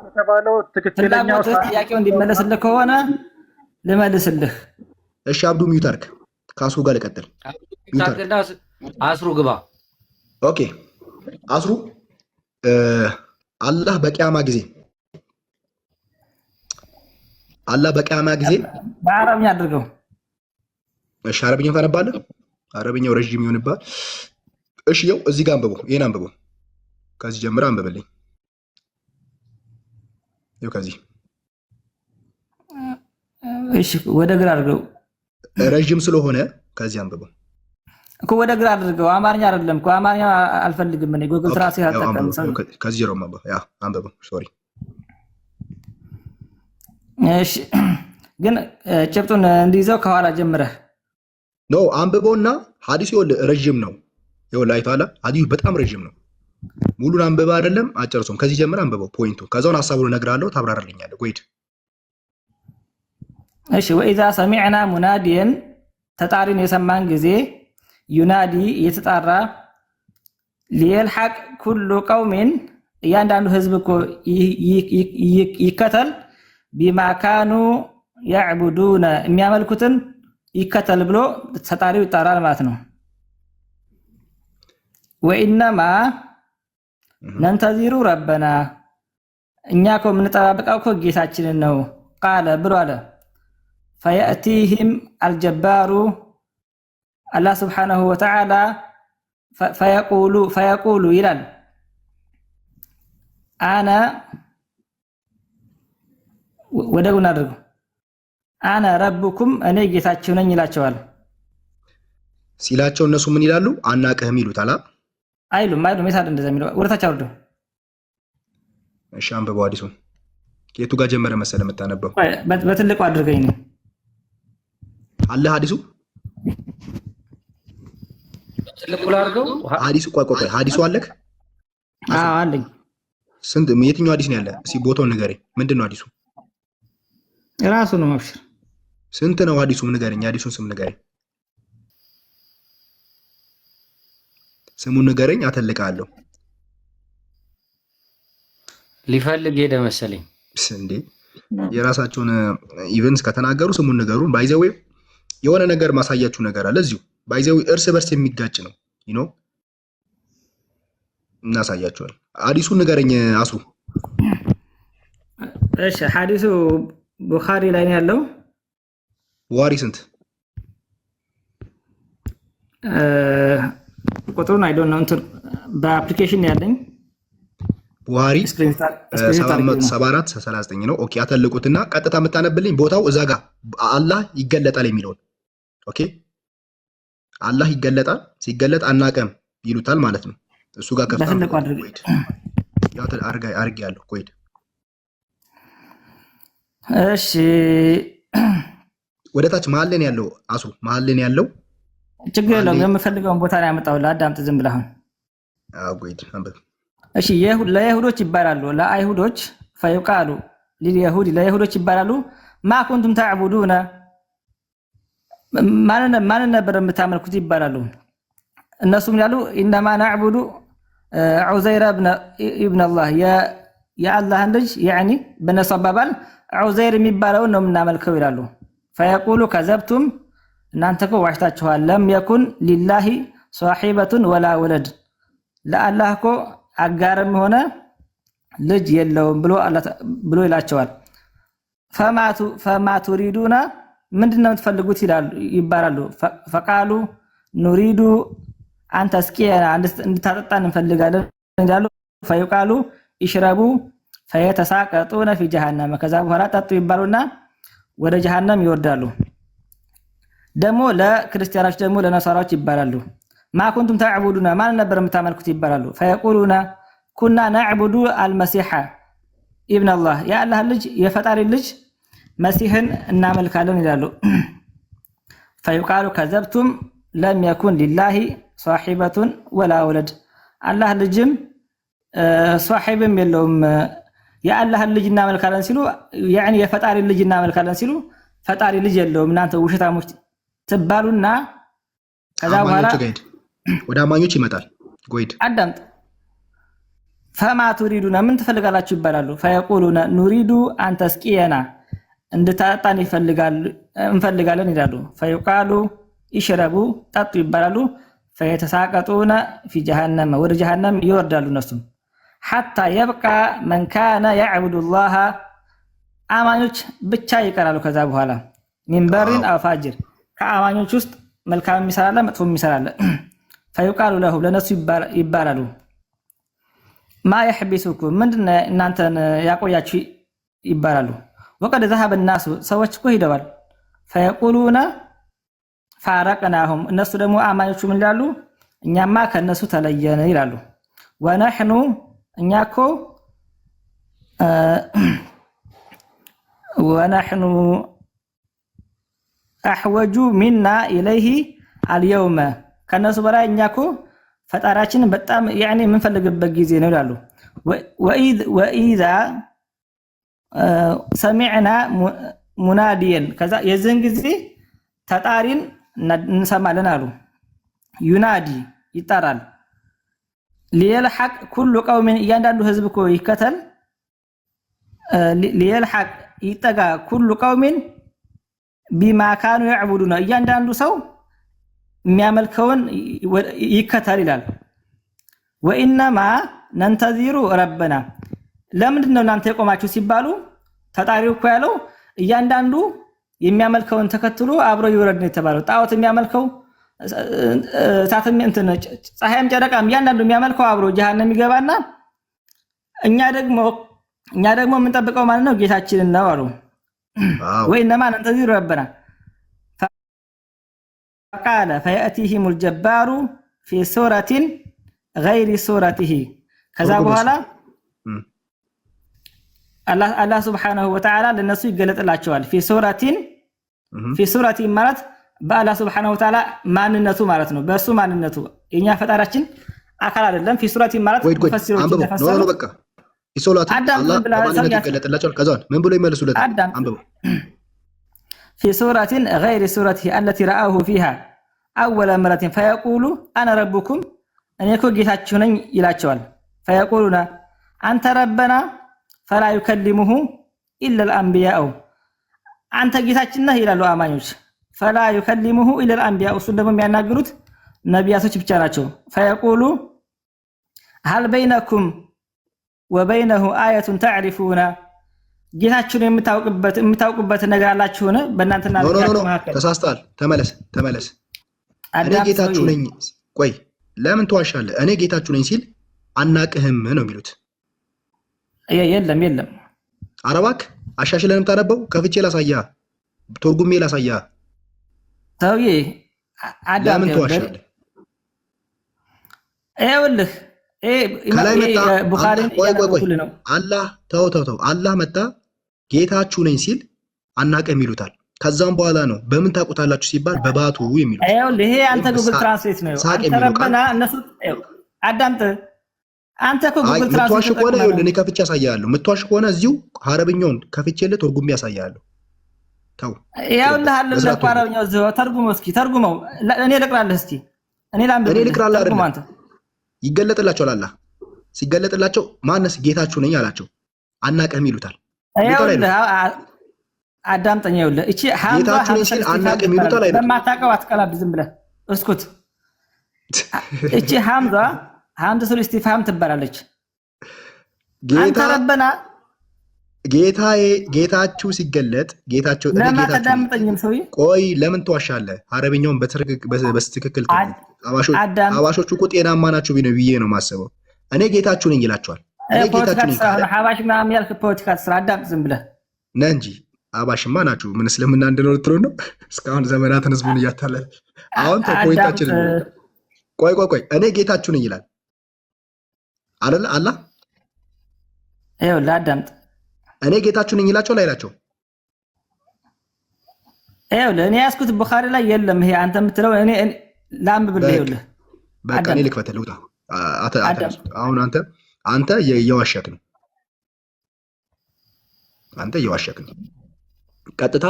የተባለው ትክክለኛው ጥያቄው እንዲመለስልህ ከሆነ ልመልስልህ። እሺ አብዱ ሚዩት አድርግ። ከአስሩ ጋር ልቀጥል። አስሩ ግባ። ኦኬ አስሩ አላህ በቂያማ ጊዜ በአረብኛ አድርገው። እሺ አረብኛ ታነባለህ? አረብኛው ረጅም ይሆንባል። እሺ ይኸው እዚህ ጋር አንብበው። ይሄን አንብበው። ከዚህ ጀምረህ አንብበልኝ። ይኸው ከዚህ እሺ ወደ ግራ አድርገው። ረጅም ስለሆነ ከዚህ አንብበው እኮ ወደ ግራ አድርገው። አማርኛ አይደለም እኮ አማርኛ አልፈልግም እኔ ጉግል ትራንስሌት አልጠቀምም። ከዚህ ጀምረህ አንብበው። ያ አንብበው። ሶሪ እሺ ግን ጭብጡን እንዲይዘው ከኋላ ጀምረህ ኖ አንብበውና ሐዲሱ ይኸውልህ ረጅም ነው። ይኸውልህ አይተኸዋል። ሐዲሱ በጣም ረጅም ነው። ሙሉን አንብበህ አይደለም አጨርሶም። ከዚህ ጀምረህ አንብበው ፖይንቱ። ከዛውን ሐሳቡን እነግርሃለሁ፣ ታብራራልኛለህ። ጎይድ እሺ ወኢዛ ሰሚዕና ሙናዲየን ተጣሪን የሰማን ጊዜ ዩናዲ እየተጣራ ሊየልሐቅ ኩሉ ቀውሚን እያንዳንዱ ህዝብ እኮ ይከተል ቢማ ካኑ ያዕቡዱነ የሚያመልኩትን ይከተል ብሎ ተጣሪው ይጣራል ማለት ነው። ወኢነማ ነንተዚሩ ረበና እኛ እኮ የምንጠባበቀው እኮ ጌታችንን ነው ቃለ ብሎ አለ። ፈየእቲህም አልጀባሩ አላህ ስብሓነሁ ወተዓላ ፈየቁሉ ይላል አነ ወደ ጎን አድርገው አነ ረብኩም እኔ ጌታችሁ ነኝ ይላቸዋል። ሲላቸው እነሱ ምን ይላሉ? አናቅህም ይሉታል። አይሉም የታለ እንደዛ የሚለው? ወደታች አውርደው። እሺ አንብበው። አዲሱን የቱ ጋር ጀመረ መሰለህ የምታነበው? በትልቁ አድርገኝ ነው አለ ሐዲሱ ትልቁ ላድርገው። ሐዲሱ ቆይ ሐዲሱ አለክ? አዎ አለኝ። ስንት የትኛው ሐዲስ ነው ያለ? እስኪ ቦታውን ንገረኝ። ምንድን ነው ሐዲሱ? ራሱ ነው ማብሽር። ስንት ነው ሐዲሱ? ንገረኝ። ሐዲሱን ስም ንገረኝ። ስሙን ንገረኝ። አተልቃለሁ። ሊፈልግ ሄደ መሰለኝ። እንዴ የራሳቸውን ኢቨንትስ ከተናገሩ ስሙን ንገሩን። ባይዘዌ የሆነ ነገር ማሳያችሁ ነገር አለ እዚሁ። ባይዘዌ እርስ በርስ የሚጋጭ ነው እናሳያችኋል። ሐዲሱን ንገረኝ አስሩ። እሺ ሐዲሱ ቡኻሪ ላይ ነው ያለው። ቡኻሪ ስንት ቁጥሩን አይ ዶንት ኖ እንትን በአፕሊኬሽን ያለኝ ቡኻሪ 774 ነው። ኦኬ አተልቁትና ቀጥታ የምታነብልኝ ቦታው እዛ ጋር አላህ ይገለጣል የሚለውን። ኦኬ አላህ ይገለጣል። ሲገለጥ አናቀም ይሉታል ማለት ነው። እሱ ጋር ከፍታ አርግ ያለው ኮይድ። እሺ ወደታች መሀልን ያለው አሱ መሀልን ያለው ችግር የለውም። የምፈልገውን ቦታ ላይ ያመጣሁልህ። አዳምጥ ዝም ብለህ አሁን። ጎይድ አንበብ። እሺ ለይሁዶች ይባላሉ፣ ለአይሁዶች ፈይቃሉ ለይሁዲ ለይሁዶች ይባላሉ። ማ ኩንቱም ተዕቡዱነ ማንን ነበር የምታመልኩት ይባላሉ። እነሱም ይላሉ ኢነማ ነዕቡዱ ዑዘይር ኢብነ አላህ የአላህን ልጅ ያኒ በነሱ አባባል ዑዘይር የሚባለውን ነው የምናመልከው ይላሉ። ፈየቁሉ ከዘብቱም እናንተ እኮ ዋሽታችኋል። ለም የኩን ሊላሂ ሷሒበቱን ወላ ወለድ ለአላህ እኮ አጋርም ሆነ ልጅ የለውም ብሎ ይላቸዋል። ፈማ ቱሪዱና ምንድነው የምትፈልጉት ይባላሉ። ፈቃሉ ኑሪዱ አንተ እስቂና እንድታጠጣን እንፈልጋለን ይላሉ። ፈይቃሉ ይሽረቡ ፈየተሳቀጡነ ፊ ጀሃነም ከዛ በኋላ ጠጡ ይባሉና ወደ ጀሃነም ይወርዳሉ። ደግሞ ለክርስቲያኖች ደግሞ ለነሳራዎች ይባላሉ ማ ኩንቱም ተዕቡዱና ማን ነበር የምታመልኩት ይባላሉ። ፈየቁሉና ኩና ነዕቡዱ አልመሲሐ ኢብነ አላህ የአላህ ልጅ የፈጣሪ ልጅ መሲህን እናመልካለን ይላሉ። ፈይቃሉ ከዘብቱም ለም የኩን ሊላሂ ሷሒበቱን ወላ ወለድ አላህ ልጅም ሷሒብም የለውም የአላህን ልጅ እናመልካለን ሲሉ ያኒ የፈጣሪ ልጅ እናመልካለን ሲሉ ፈጣሪ ልጅ የለውም እናንተ ውሸታሞች ትባሉና ከዛ በኋላ ወደ አማኞች ይመጣል። ጎይድ አዳምጥ። ፈማ ቱሪዱና ምን ትፈልጋላችሁ ይባላሉ። ፈየቁሉና ኑሪዱ አንተ ስቂየና እንድታጣን እንፈልጋለን ይላሉ። ፈይቃሉ ይሽረቡ ጠጡ ይባላሉ። ፈየተሳቀጡና ፊ ጀሃነም ወደ ጀሃነም ይወርዳሉ እነሱም ሐታ የብቃ መን ካነ ያዕቡዱ ላህ አማኞች ብቻ ይቀራሉ። ከዛ በኋላ ሚንበሪን አው ፋጅር ከአማኞች ውስጥ መልካም የሚሰራለ መጥፎ የሚሰራለ ፈይቃሉ ለሁ ለነሱ ይባላሉ ማ يحبسكم ምንድነው እናንተን ያቆያችሁ ይባላሉ። ወቀድ ذهب الناس ሰዎች እኮ ሄደዋል። ፈየቁሉና ፋረቅናሁም እነሱ ደግሞ አማኞቹ ምን ይላሉ? እኛማ ከነሱ ተለየን ይላሉ። ወነህኑ እኛኮ ወነህኑ አህወጁ ሚና ኢለይሂ አልየውመ ከነሱ በላይ እኛኮ ፈጣራችንን በጣም ያኔ የምንፈልግበት ጊዜ ነው ይላሉ። ወኢዛ ሰሚዕና ሙናዲየን ከዛ የዘን ጊዜ ተጣሪን እንሰማለን አሉ። ዩናዲ ይጣራል። ሊየልሐቅ ኩሉ ቀውሚን እያንዳንዱ ህዝብ እኮ ይከተል። ሊየልሐቅ ይጠጋ ኩሉ ቀውሚን ቢማ ካኑ ያዕቡዱና እያንዳንዱ ሰው የሚያመልከውን ይከተል ይላል። ወኢነማ ነንተዚሩ ረበና ለምንድነው እናንተ የቆማችሁ ሲባሉ ተጣሪው እኮ ያለው እያንዳንዱ የሚያመልከውን ተከትሎ አብሮ ይወረድ ነው የተባለው። ጣዖት የሚያመልከው እሳትም እንትን ፀሐይም ጨረቃም እያንዳንዱ የሚያመልከው አብሮ ጀሃነም ይገባና እኛ ደግሞ የምንጠብቀው ማለት ነው ጌታችንን ነው አሉ። ወኢነማ ነንተዚሩ ረበና فقال فيأتيهم الجبار في سورة غير سورته كذا በኋላ አላህ Subhanahu Wa Ta'ala ለነሱ ይገለጥላቸዋል። في سورة ማለት በአላህ Subhanahu Wa Ta'ala ማንነቱ ማለት ነው። በሱ ማንነቱ የኛ ፈጣራችን አካል አይደለም። في سورة ማለት ተፈሲሮች ተፈሰሩ ነው በቃ ይሶላት አላህ ማንነቱ ይገለጥላቸዋል። ከዛን ምን ብሎ ይመልሱለት? አንብቡ في سورة غير سورته التي رآه فيها أول مرة فيقول أنا ربكم أن يكون جيتاችሁ ነኝ ይላቸዋል። فيقولون أنت ربنا فلا يكلمه إلا الأنبياء أنت ጌታችን ነህ ይላሉ አማኞች። فلا يكلمه إلا الأنبياء እሱን ደግሞ የሚያናግሩት ነቢያቶች ብቻ ናቸው። فيقول هل بينكم وبينه آية تعرفون ጌታችሁን የምታውቁበት ነገር አላችሁ ሆነ በእናንተና በጌታችሁ መካከል ተሳስተሃል። ተመለስ እኔ ጌታችሁ ነኝ። ቆይ ለምን ትዋሻለህ? እኔ ጌታችሁ ነኝ ሲል አናቅህም ነው የሚሉት። የለም ኧረ እባክህ አሻሽለን የምታነበው ከፍቼ ላሳያ ተርጉሜ ላሳያ። ሰውዬ ለምን ትዋሻለህ? ይኸውልህ ቡኻሪ ነው አላህ ተው አላህ መጣ ጌታችሁ ነኝ ሲል አናቀም ይሉታል። ከዛም በኋላ ነው በምን ታውቁታላችሁ ሲባል በባቱ የሚሉት። ይሄ አንተ ጉግል ትራንስሌት ነው አንተ ረበና እነሱ አዳምጥ። አንተ እኮ ጉግል ትራንስሌት ምትዋሽ ከሆነ እኔ ከፍቼ ያሳያለሁ። ምትዋሽ ከሆነ እዚሁ አረብኛውን ከፍቼልህ ተርጉሜ ያሳያለሁ። ተው ይኸውልህ አለለ አረብኛው እዚሁ ተርጉመው እስኪ ተርጉመው እኔ ልቅራለህ እስኪ እኔ ልቅራለህ ተርጉም አንተ ይገለጥላቸዋል። አላህ ሲገለጥላቸው ማነስ ጌታችሁ ነኝ አላቸው። አናቀም ይሉታል። አዳምጠኝ ይኸውልህ እቺ ጌታችሁ ነኝ ሲል አናቀም ይሉታል አይደል? በማታውቀው አትቀላብ ዝም ብለህ እስኩት። እቺ ሐምዘቱል ኢስቲፍሃም ትባላለች። አንተ ረበና ጌታችሁ ሲገለጥ ጌታችሁ ለማታዳምጠኝም ሰውዬ ቆይ ለምን ትዋሻለህ? አረብኛውን በትክክል ሐባሾቹ እኮ ጤናማ ናቸው ብዬ ነው የማስበው። እኔ ጌታችሁ ነኝ ይላቸዋል። እኔ ጌታችሁ ነኝ ሐባሽ ምናምን ያልክ ፖለቲካ ስራ አዳምጥ ዝም ብለህ ነህ እንጂ ሐባሽማ ናችሁ። ምን ስለምን አንድ ነው ልትሉ ነው? እስካሁን ዘመናትን ህዝቡን እያታለለ አሁን ተቆይታችን ቆይ እኔ ጌታችሁ ነኝ ይላል አይደል? አላህ ይኸውልህ አዳምጥ። እኔ ጌታችሁ ነኝ ይላቸው አይላቸው? ይኸውልህ እኔ ያስኩት ቡኻሪ ላይ የለም። ይሄ አንተ የምትለው እኔ ላንብብልህ። ይኸውልህ በቃ እኔ ልክፈትልህ። ውጣ። አሁን አንተ እየዋሸክ ነው። አንተ እየዋሸክ ነው። ቀጥታ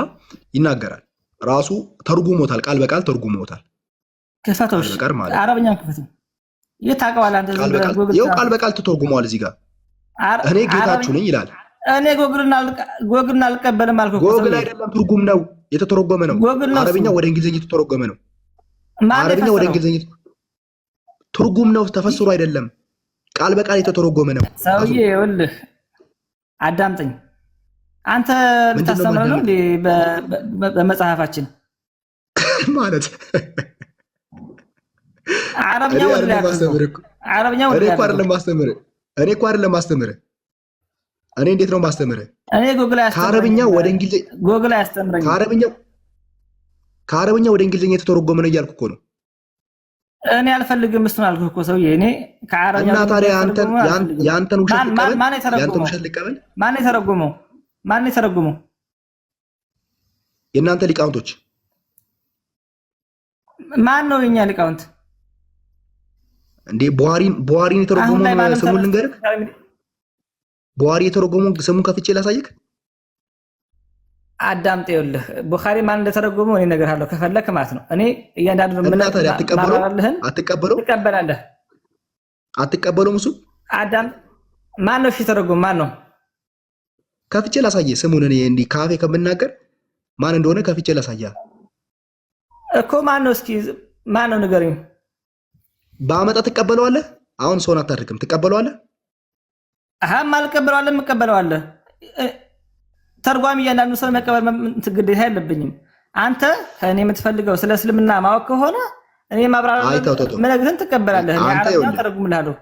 ይናገራል ራሱ ተርጉሞታል፣ ቃል በቃል ተርጉሞታል። ክፈቶሽ አረብኛ ክፈት የታውቀዋል አንተ ይኸው ቃል በቃል ተተርጉሟል እዚህ ጋር እኔ ጌታችሁ ነኝ ይላል። እኔ ጎግልና አልቀበልም አልኩ። ጎግል አይደለም ትርጉም ነው የተተረጎመ ነው። አረብኛ ወደ እንግሊዝኛ የተተረጎመ ነው። አረብኛ ወደ እንግሊዝኛ ትርጉም ነው ተፈስሮ አይደለም፣ ቃል በቃል የተተረጎመ ነው። ሰውዬ ይኸውልህ አዳምጠኝ። አንተ ልታስተምረው ነው እንዴ በመጽሐፋችን ማለት አረብኛ ወደ አረብኛ ወደ እኔ እኮ አይደለም ማስተምር። እኔ እንዴት ነው ማስተምር? እኔ ጎግል አያስተምረኝ። ከአረብኛ ወደ እንግሊዝኛ ጎግል አያስተምረኝ። ከአረብኛ ወደ እንግሊዝኛ የተተረጎመ ነው እያልኩ እኮ ነው። እኔ አልፈልግም እሱን አልኩህ እኮ ሰውዬ። እኔ ከአረብኛ እና ታዲያ ያንተን ውሸት ልቀበል? ማን የተረጎመው? ማን የተረጎመው? የእናንተ ሊቃውንቶች። ማን ነው የኛ ሊቃውንት? እንዴ ቡሃሪን የተረጎመው ስሙን ልንገርህ። ቡሃሪ የተረጎመው ስሙን ከፍቼ ላሳይክ። አዳምጥ ይኸውልህ ቡኻሪ ማን እንደተረጎመው እኔ እነግርሃለሁ ከፈለክ ማለት ነው። እኔ እያንዳንዱ ምን ትቀበላለህ? አትቀበለውም? እሱ አዳም ማን ነው? እሺ ተረጎም ማን ነው? ከፍቼ ላሳየህ ስሙን። እኔ እንዲህ ካፌ ከምናገር ማን እንደሆነ ከፍቼ ላሳየህ እኮ። ማን ነው? እስኪ ማን ነው ንገረኝ። በአመጣ ትቀበለዋለህ? አሁን ሰውን አታድርግም። ትቀበለዋለህ? አልቀበለዋለሁ። የምቀበለዋለህ ተርጓሚ እያንዳንዱ ሰው መቀበል ግዴታ የለብኝም። አንተ ከእኔ የምትፈልገው ስለ እስልምና ማወቅ ከሆነ እኔ ማብራሪያ ምነግርህን ትቀበላለህ። እኔ አረብኛ ተረጉምልሃለሁ።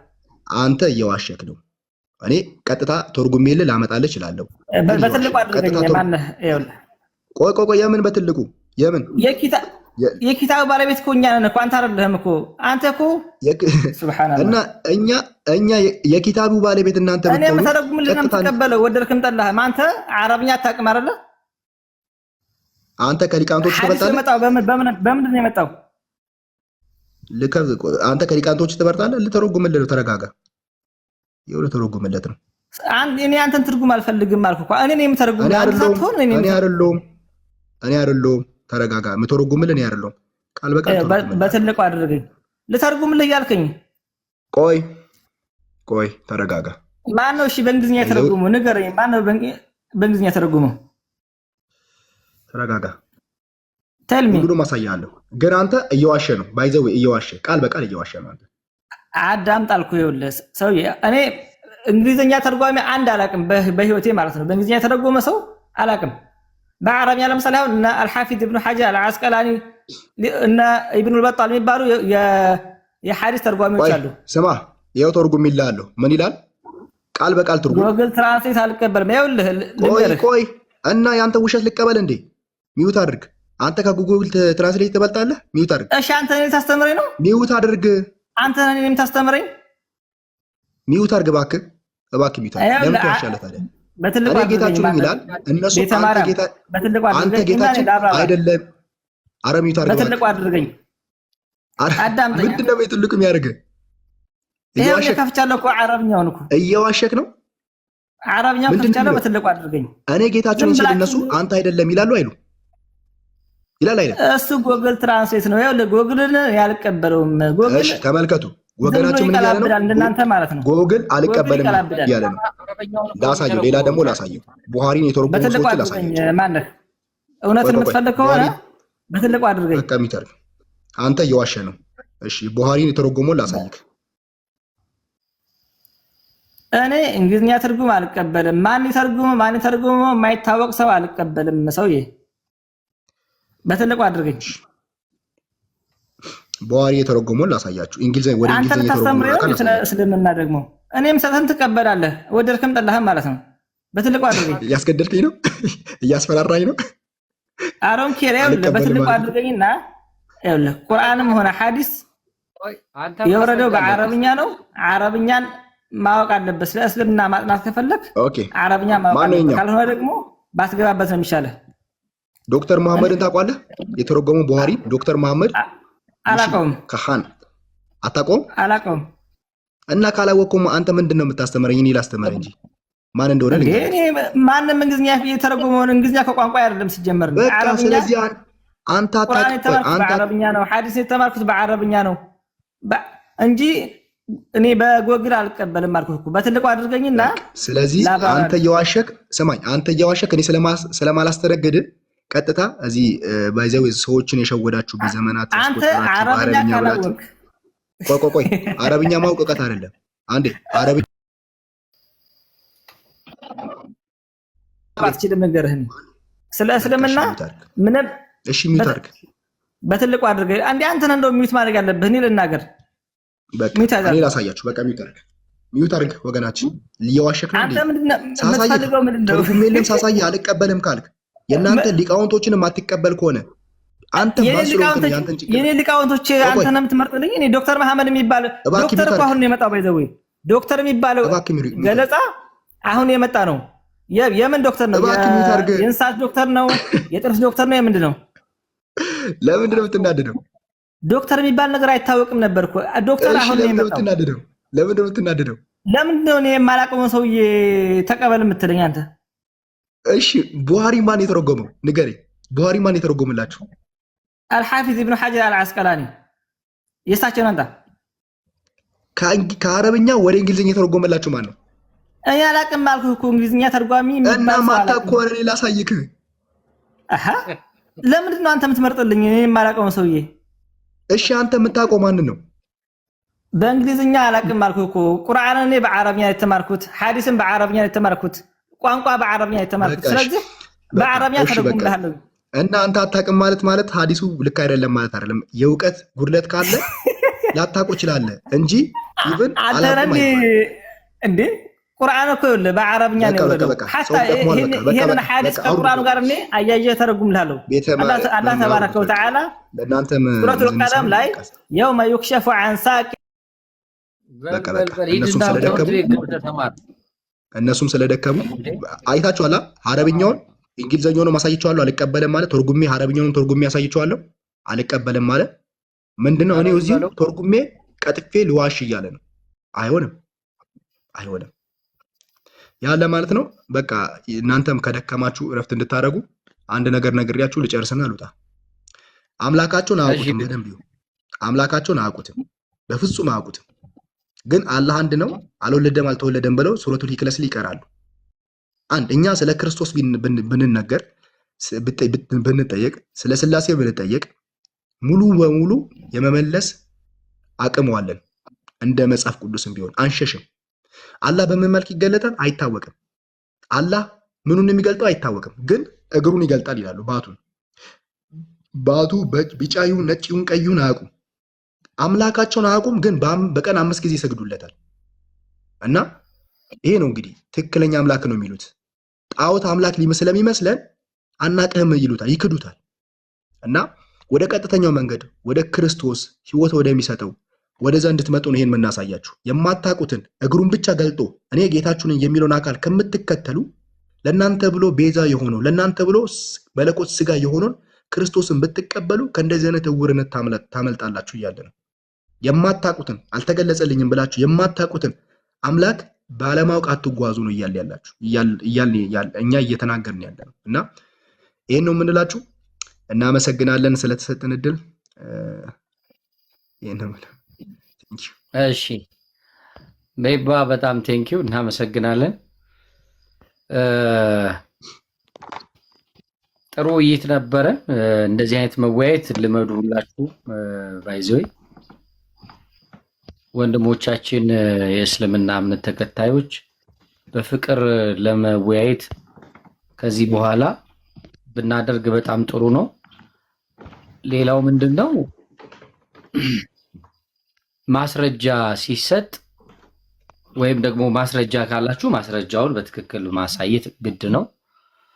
አንተ እየዋሸክ ነው። እኔ ቀጥታ ተርጉሜልህ ላመጣልህ እችላለሁ። በትልቁ አድርገኝ። ማነህ? ይኸውልህ ቆይ የምን በትልቁ የምን የኪታቡ ባለቤት እኮ እኛ ነን እኮ አንተ አይደለህም እኮ። አንተ እኮ ሱብሃንአላህ። እና እኛ የኪታቡ ባለቤት እናንተ እኔ የምተረጉምልህ ነው የምትቀበለው ወደድክም ጠላህም። አንተ አረብኛ አታውቅም አይደለ? አንተ ከሊቃንቶች ትበልጣለህ። በምንድን ነው የመጣው? አንተ ከሊቃንቶች ትበልጣለህ። ልተረጉምልህ ነው። ተረጋጋ። ይኸው ልተረጉምለት ነው። እኔ አንተን ትርጉም አልፈልግም አልኩ እኮ። እኔ የምተረጉምልህ እኔ አይደለሁም። ተረጋጋ። የምተረጉምልህ እኔ አይደለሁም። ቃል በቃል በትልቁ አድርገኝ። ልተርጉምልህ እያልከኝ። ቆይ ተረጋጋ። ማን ነው? እሺ በእንግሊዝኛ የተረጉመው ንገረኝ። ማን ነው በእንግሊዝኛ የተረጉመው? ተረጋጋ። ተልሚ ሁሉ ማሳያለሁ። ግን አንተ እየዋሸ ነው። ባይዘው እየዋሸ ቃል በቃል እየዋሸ ነው አንተ። አዳምጥ አልኩህ። ይኸውልህ ሰውዬ እኔ እንግሊዝኛ ተርጓሚ አንድ አላውቅም በህይወቴ ማለት ነው። በእንግሊዝኛ የተረጎመ ሰው አላውቅም። በአረብኛ ለምሳሌ አሁን እነ አልሐፊዝ ኢብኑ ሐጀር አልዓስቀላኒ እነ ኢብኑ አልበጣል የሚባሉ የሐዲስ ተርጓሚዎች አሉ። ስማ ይኸው ተርጉም ይልሃለሁ። ምን ይላል? ቃል በቃል ትርጉም። ጉግል ትራንስሌት አልቀበልም። ይኸውልህ ቆይ እና ያንተ ውሸት ልቀበል እንዴ? ሚውት አድርግ። አንተ ከጉግል ትራንስሌት ትበልጣለህ። ሚውት አድርግ። እሺ አንተ እኔን ታስተምረኝ ነው? ሚውት አድርግ። አንተ እኔን ታስተምረኝ? ሚውት አድርግ እባክህ፣ ሚውት አድርግ። ለምን ትዋሻለህ ታዲያ? በትልቁ ጌታችሁ ነኝ ይላል። እነሱ አንተ ጌታችን አይደለም። ኧረ ሚውት አድርግ። በትልቁ አድርገኝ። አዳምጠኝ። ምንድን ነው በትልቁ የሚያደርግህ? እየዋሸክ ከፍቻለሁ እኮ አረብኛውን እኮ እየዋሸክ ነው። አረብኛውን ከፍቻለሁ። በትልቁ አድርገኝ። እኔ ጌታችሁ ነኝ ሲል እነሱ አንተ አይደለም ይላሉ አይሉ? ይላል አይደል? እሱ ጎግል ትራንስሌት ነው። ይኸውልህ ጎግልን ያልቀበለውም ጎግል ተመልከቱ። ወገናችን ምን እያለ ነው? እንደናንተ ማለት ነው። ጎግል አልቀበልም እያለ ነው። ላሳየው፣ ሌላ ደግሞ ላሳየው። ቡሃሪን የተረጎሙ ሰዎች ላሳየው። ማነህ? እውነትን የምትፈልግ ከሆነ በትልቁ አድርገኝ። በቃ ሚተር አንተ እየዋሸ ነው። እሺ ቡሃሪን የተረጎመው ላሳይክ። እኔ እንግሊዝኛ ትርጉም አልቀበልም። ማን ይተርጉመው የማይታወቅ ሰው አልቀበልም። ሰውዬ በትልቁ አድርገኝ። ቡሃሪ የተረጎመውን ላሳያችሁ። እንግሊዝኛ ወደ እንግሊዝኛ የተረጎመው እስልምና ደግሞ እኔም ሰተን ትቀበላለህ ወደድክም ጠላህም ማለት ነው። በትልቁ አድርገኝ። እያስገደድከኝ ነው፣ እያስፈራራኝ ነው። አሮን ኬሪያው በትልቁ አድርገኝና ይኸውልህ ቁርአንም ሆነ ሐዲስ የወረደው በአረብኛ ነው። አረብኛን ማወቅ አለበት። ስለ እስልምና ማጥናት ከፈለክ አረብኛ ማወቅ አለበት። ካልሆነ ደግሞ ባትገባበት ነው የሚሻለው። ዶክተር መሐመድን ታውቃለህ? የተረጎመው ቡሃሪ ዶክተር መሐመድ አላውቀውም። ከሃን አታውቀውም? አላውቀውም። እና ካላወቅኩም አንተ ምንድን ነው የምታስተምረኝ? እኔ ላስተምር እንጂ ማን እንደሆነ እኔ ማንም እንግሊዝኛ የተረጎመውን እንግሊዝኛ ከቋንቋ አይደለም ሲጀመር ነው አረብኛ። ስለዚህ አንተ በአረብኛ ነው ሐዲስ የተማርኩት በአረብኛ ነው እንጂ እኔ በጎግል አልቀበልም አልኩህ እኮ በትልቁ አድርገኝና። ስለዚህ አንተ እየዋሸክ ስማኝ፣ አንተ እየዋሸክ እኔ ስለማላስተረግድ ቀጥታ እዚህ ባይዘው ሰዎችን የሸወዳችሁ በዘመናት አንተ አረብኛ ካላወቅ ቆይ አረብኛ ማውቀት አይደለም። አንዴ አረብኛ አትችልም ነገርህን ስለ እስልምና ምንም። እሺ ሚውት አድርግ፣ በትልቁ አድርገህ አንዴ አንተን እንደው ሚውት ማድረግ ያለብህ እኔ ልናገር። በቃ እኔ ላሳያችሁ። በቃ ሚውት አድርግ ወገናችን። እየዋሸክ ነው አንተ ምንድነው የምትፈልገው? ምንድነው ትርጉሜንም ሳሳይ አልቀበልም ካልክ የእናንተ ሊቃውንቶችን የማትቀበል ከሆነ አንተ የኔ ሊቃውንቶች አንተ ነው የምትመርጥልኝ? እኔ ዶክተር መሐመድ የሚባል ዶክተር እኮ አሁን ነው የመጣው። ባይዘው ዶክተር የሚባለው ገለጻ አሁን የመጣ ነው። የምን ዶክተር ነው? የእንስሳት ዶክተር ነው? የጥርስ ዶክተር ነው? የምንድን ነው? ለምንድን ነው የምትናደደው? ዶክተር የሚባል ነገር አይታወቅም ነበር እኮ ዶክተር አሁን ነው የመጣው። ለምንድን ነው የምትናደደው? ለምንድን ነው እኔ የማላውቀውን ሰውዬ ተቀበል የምትለኝ አንተ? እሺ ቡሃሪ ማን የተረጎመው ንገረኝ። ቡሃሪ ማን የተረጎመላችሁ? አልሐፊዝ ኢብኑ ሐጀር አልዓስቀላኒ የእሳቸውን አንተ ከአረብኛ ወደ እንግሊዝኛ የተረጎመላችሁ ማን ነው? እኔ አላውቅም አልኩህ እኮ እንግሊዝኛ ተርጓሚ እና ማታውቅ ከሆነ እኔ ላሳይክ። ለምንድን ነው አንተ የምትመርጥልኝ እኔ የማላውቀውን ሰውዬ? እሺ አንተ የምታውቀው ማንን ነው? በእንግሊዝኛ አላውቅም አልኩህ እኮ። ቁርአንን እኔ በአረብኛ የተማርኩት፣ ሐዲስን በአረብኛ የተማርኩት፣ ቋንቋ በአረብኛ የተማርኩት። ስለዚህ በአረብኛ ተረጉምልሃለሁ። እና አንተ አታውቅም ማለት ሐዲሱ ልክ አይደለም ማለት አይደለም። የእውቀት ጉድለት ካለ ላታውቀው ይችላል እንጂ ኢቭን አላውቅም እንዴ ቁርአን እኮ ይኸውልህ በአረብኛ ነው ያለው። ሐታ ይሄንን ሐዲስ ከቁርአኑ ጋር እኔ አያይዤ ተረጉምልሃለሁ። አላህ ተባረከ ወተዓላ ለእናንተም ሱረቱል ቀለም ላይ የውመ ዩክሸፉ ዐን ሳቅ እነሱም ስለደከሙ አይታችኋላ። አረብኛውን እንግሊዘኛውን ማሳይቻለሁ አልቀበልም ማለት ተርጉሜ አረብኛውን ተርጉሜ ያሳይቻለሁ አልቀበልም ማለት ምንድነው? እኔ እዚህ ተርጉሜ ቀጥፌ ልዋሽ እያለ ነው። አይሆንም ያለ ማለት ነው። በቃ እናንተም ከደከማችሁ እረፍት እንድታደርጉ አንድ ነገር ነግሬያችሁ ልጨርስና ልውጣ። አምላካቸውን አያውቁትም። በደንብ ይሁን አምላካቸውን አያውቁትም፣ በፍጹም አያውቁትም። ግን አላህ አንድ ነው፣ አልወለደም አልተወለደም ብለው ሱረቱል ኢክላስ ላይ ይቀራሉ። አንድ እኛ ስለ ክርስቶስ ብንነገር ብንጠየቅ፣ ስለ ስላሴ ብንጠየቅ ሙሉ በሙሉ የመመለስ አቅም አለን። እንደ መጽሐፍ ቅዱስም ቢሆን አንሸሽም። አላህ በምን መልክ ይገለጣል አይታወቅም። አላህ ምኑን የሚገልጠው አይታወቅም። ግን እግሩን ይገልጣል ይላሉ። ባቱ ቢጫ ይሁን ነጭ ይሁን ቀይ ይሁን አያውቁም። አምላካቸውን አያውቁም። ግን በቀን 5 ጊዜ ይሰግዱለታል። እና ይሄ ነው እንግዲህ ትክክለኛ አምላክ ነው የሚሉት። ጣዖት አምላክ ስለሚመስለን አናቅህም ይሉታል፣ ይክዱታል። እና ወደ ቀጥተኛው መንገድ ወደ ክርስቶስ ሕይወት ወደሚሰጠው ወደዛ እንድትመጡ ነው ይሄን የምናሳያችሁ። የማታውቁትን እግሩን ብቻ ገልጦ እኔ ጌታችሁ ነኝ የሚለውን አካል ከምትከተሉ ለእናንተ ብሎ ቤዛ የሆነው ለእናንተ ብሎ መለኮት ስጋ የሆነውን ክርስቶስን ብትቀበሉ ከእንደዚህ አይነት እውርነት ታመልጣላችሁ እያለ ነው። የማታውቁትን አልተገለጸልኝም ብላችሁ የማታውቁትን አምላክ ባለማወቅ አትጓዙ ነው እኛ እየተናገርን ያለ ነው። እና ይሄን ነው የምንላችሁ። እናመሰግናለን ስለተሰጠን እድል። እሺ ቤባ በጣም ቴንኪው እናመሰግናለን። ጥሩ ውይይት ነበረ። እንደዚህ አይነት መወያየት ልመዱ ሁላችሁ። ባይዘይ ወንድሞቻችን የእስልምና እምነት ተከታዮች በፍቅር ለመወያየት ከዚህ በኋላ ብናደርግ በጣም ጥሩ ነው። ሌላው ምንድነው ማስረጃ ሲሰጥ ወይም ደግሞ ማስረጃ ካላችሁ ማስረጃውን በትክክል ማሳየት ግድ ነው።